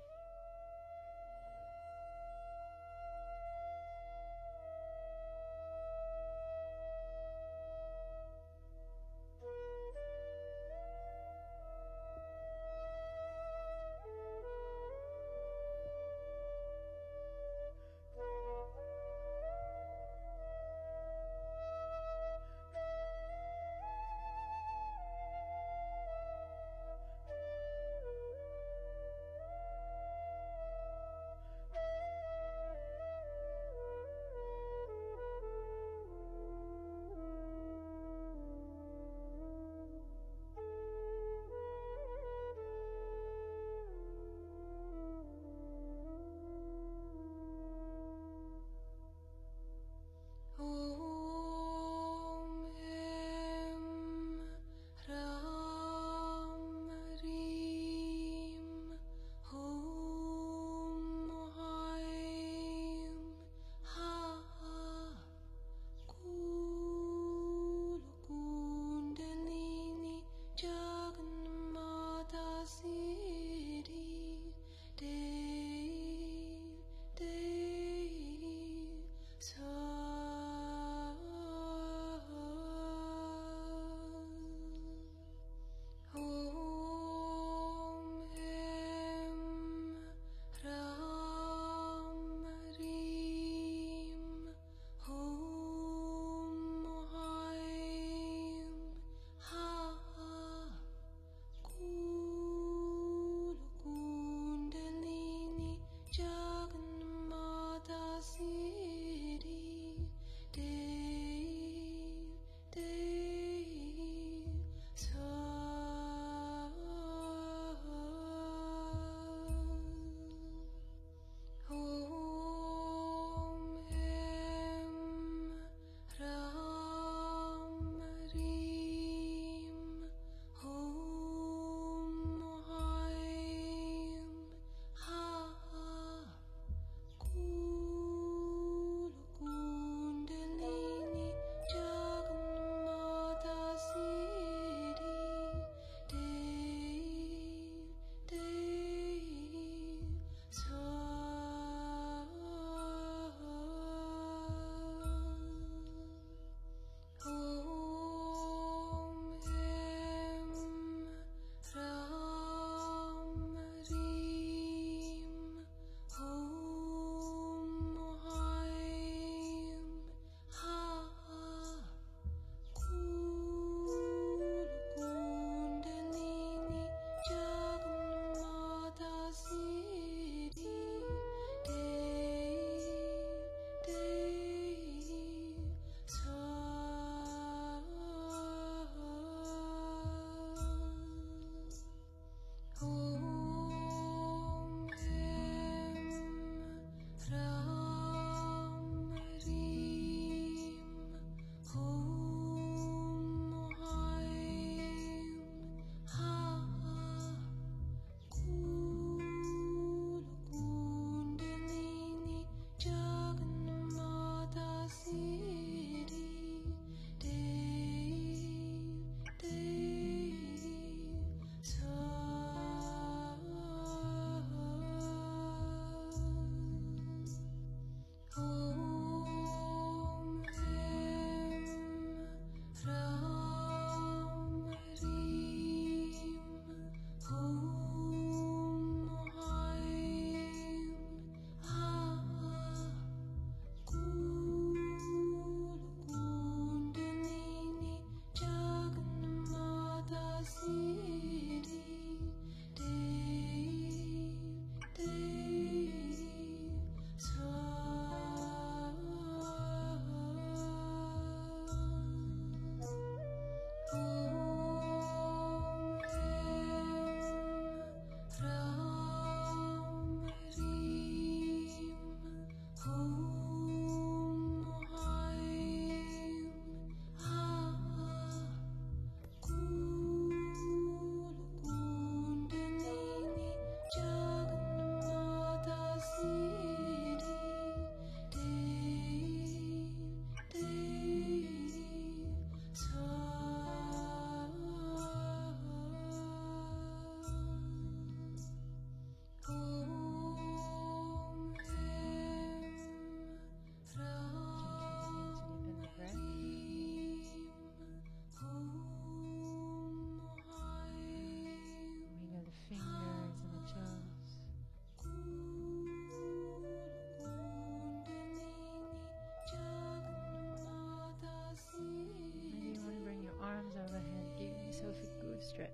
Stretch.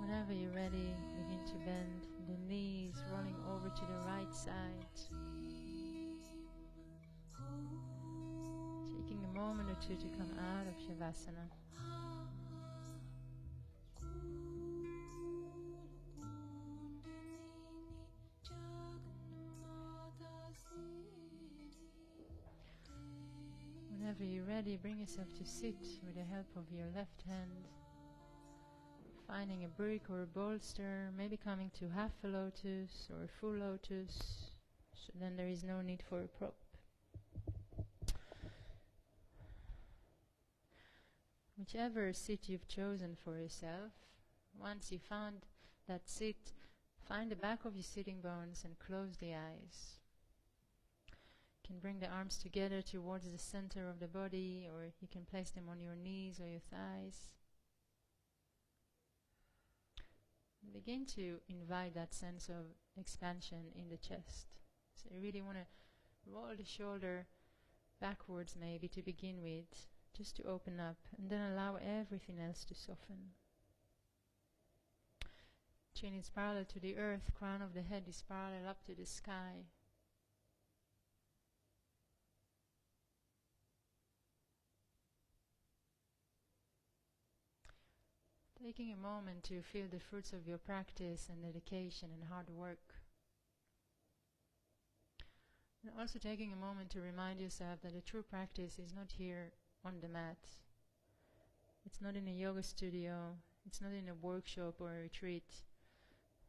Whenever you're ready, begin to bend the knees, rolling over to the right side. Taking a moment or two to come out of Shavasana. Whenever you're ready, bring yourself to sit with the help of your left hand, finding a brick or a bolster, maybe coming to half a lotus or a full lotus, so then there is no need for a prop. Whichever sit you've chosen for yourself, once you found that sit, find the back of your sitting bones and close the eyes. You can bring the arms together towards the center of the body, or you can place them on your knees or your thighs. And begin to invite that sense of expansion in the chest. So you really want to roll the shoulder backwards maybe to begin with, just to open up, and then allow everything else to soften. Chin is parallel to the earth, crown of the head is parallel up to the sky. Taking a moment to feel the fruits of your practice and dedication and hard work. And also taking a moment to remind yourself that the true practice is not here on the mat. It's not in a yoga studio. It's not in a workshop or a retreat.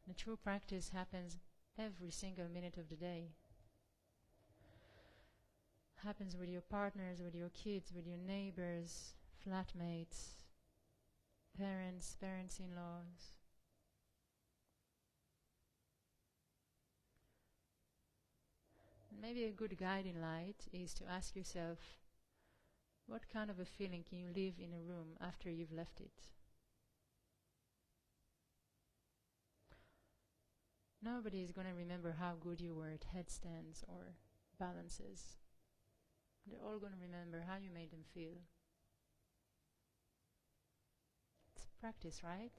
The true practice happens every single minute of the day. Happens with your partners, with your kids, with your neighbors, flatmates, parents, parents-in-laws. And maybe a good guiding light is to ask yourself, what kind of a feeling can you leave in a room after you've left it? Nobody is going to remember how good you were at headstands or balances. They're all going to remember how you made them feel. It's practice, right?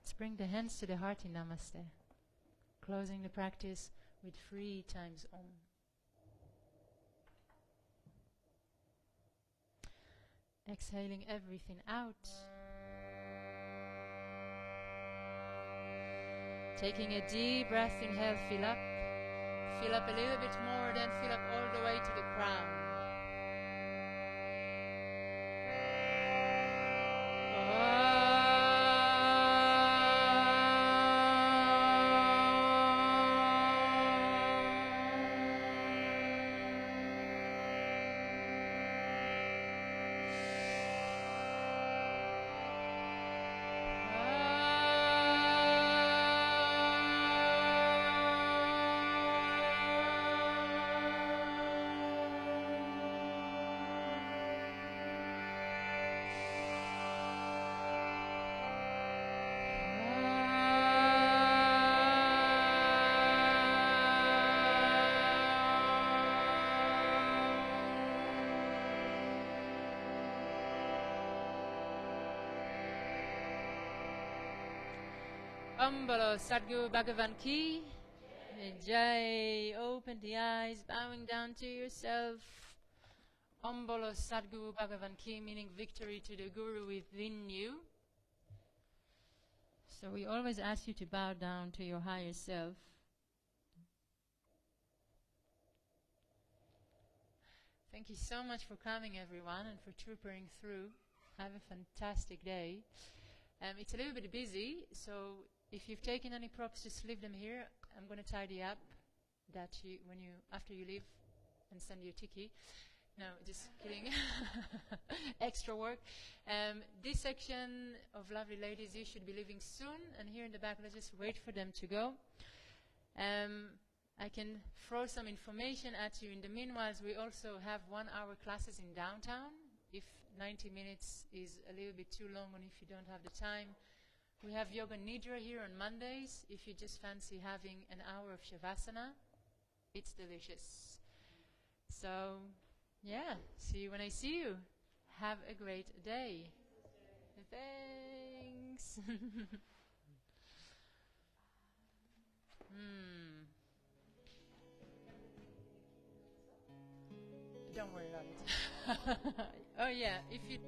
Let's bring the hands to the heart in Namaste. Closing the practice with 3 times Om. Exhaling everything out. Taking a deep breath, inhale, fill up. Fill up a little bit more, then fill up all the way to the crown. Ambalo Sadhguru Bhagavan Ki. Jai. Open the eyes, bowing down to yourself. Ambalo Sadhguru Bhagavan Ki, meaning victory to the Guru within you. So we always ask you to bow down to your higher self. Thank you so much for coming, everyone, and for troopering through. Have a fantastic day. It's a little bit busy, so if you've taken any props, just leave them here. I'm going to tidy up that after you leave and send you a tiki. No, just kidding. Extra work. This section of lovely ladies, you should be leaving soon, and here in the back, let's just wait for them to go. I can throw some information at you. In the meanwhile, we also have 1-hour classes in downtown. If 90 minutes is a little bit too long, and if you don't have the time, we have Yoga Nidra here on Mondays. If you just fancy having an hour of Shavasana, it's delicious. So, yeah, see you when I see you. Have a great day. Thanks. Don't worry about it. Oh yeah, if you...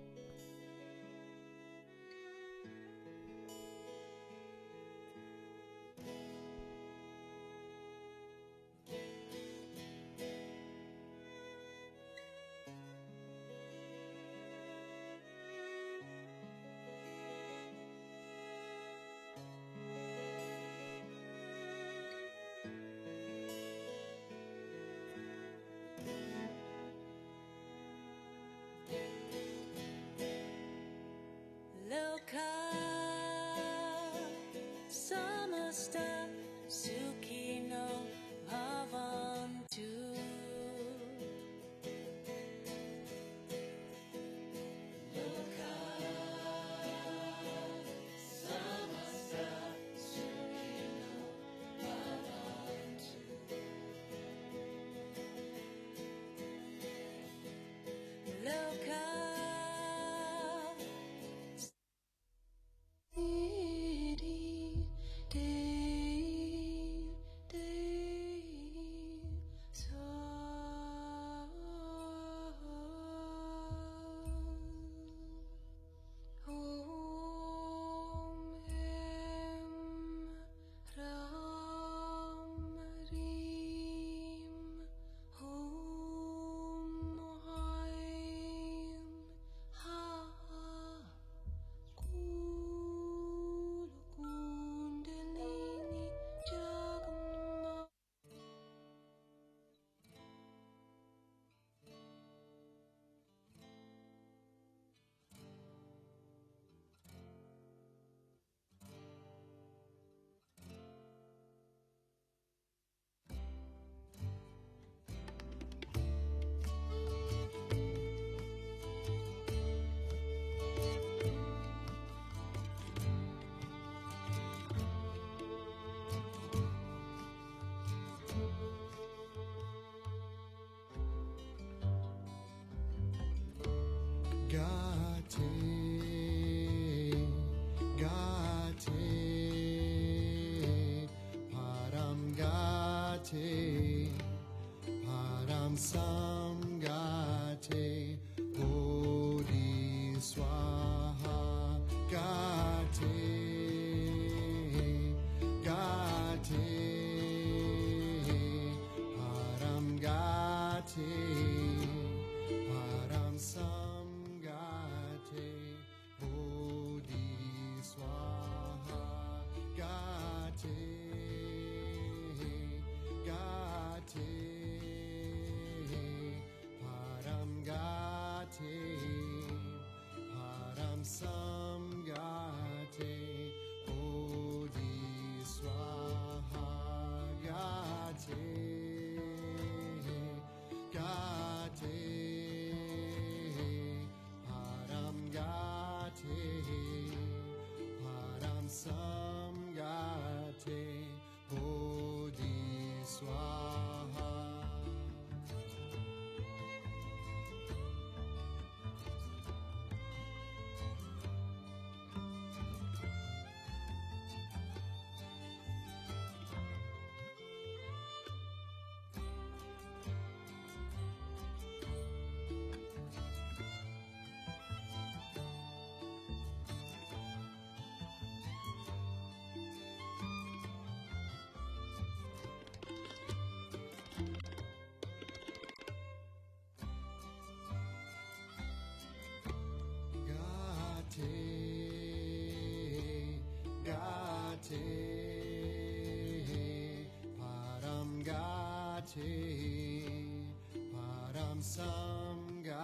Param Samgate,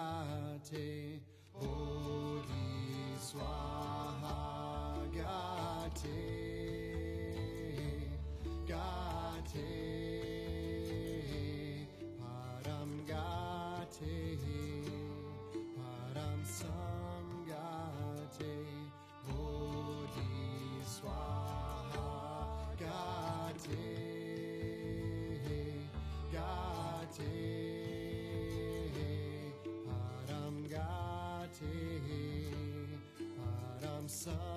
Bodhi Swaha Gate, Gate, Param Gate, Param Samgate, Bodhi Swaha Gate, Gate, Param Gate, Param Sam.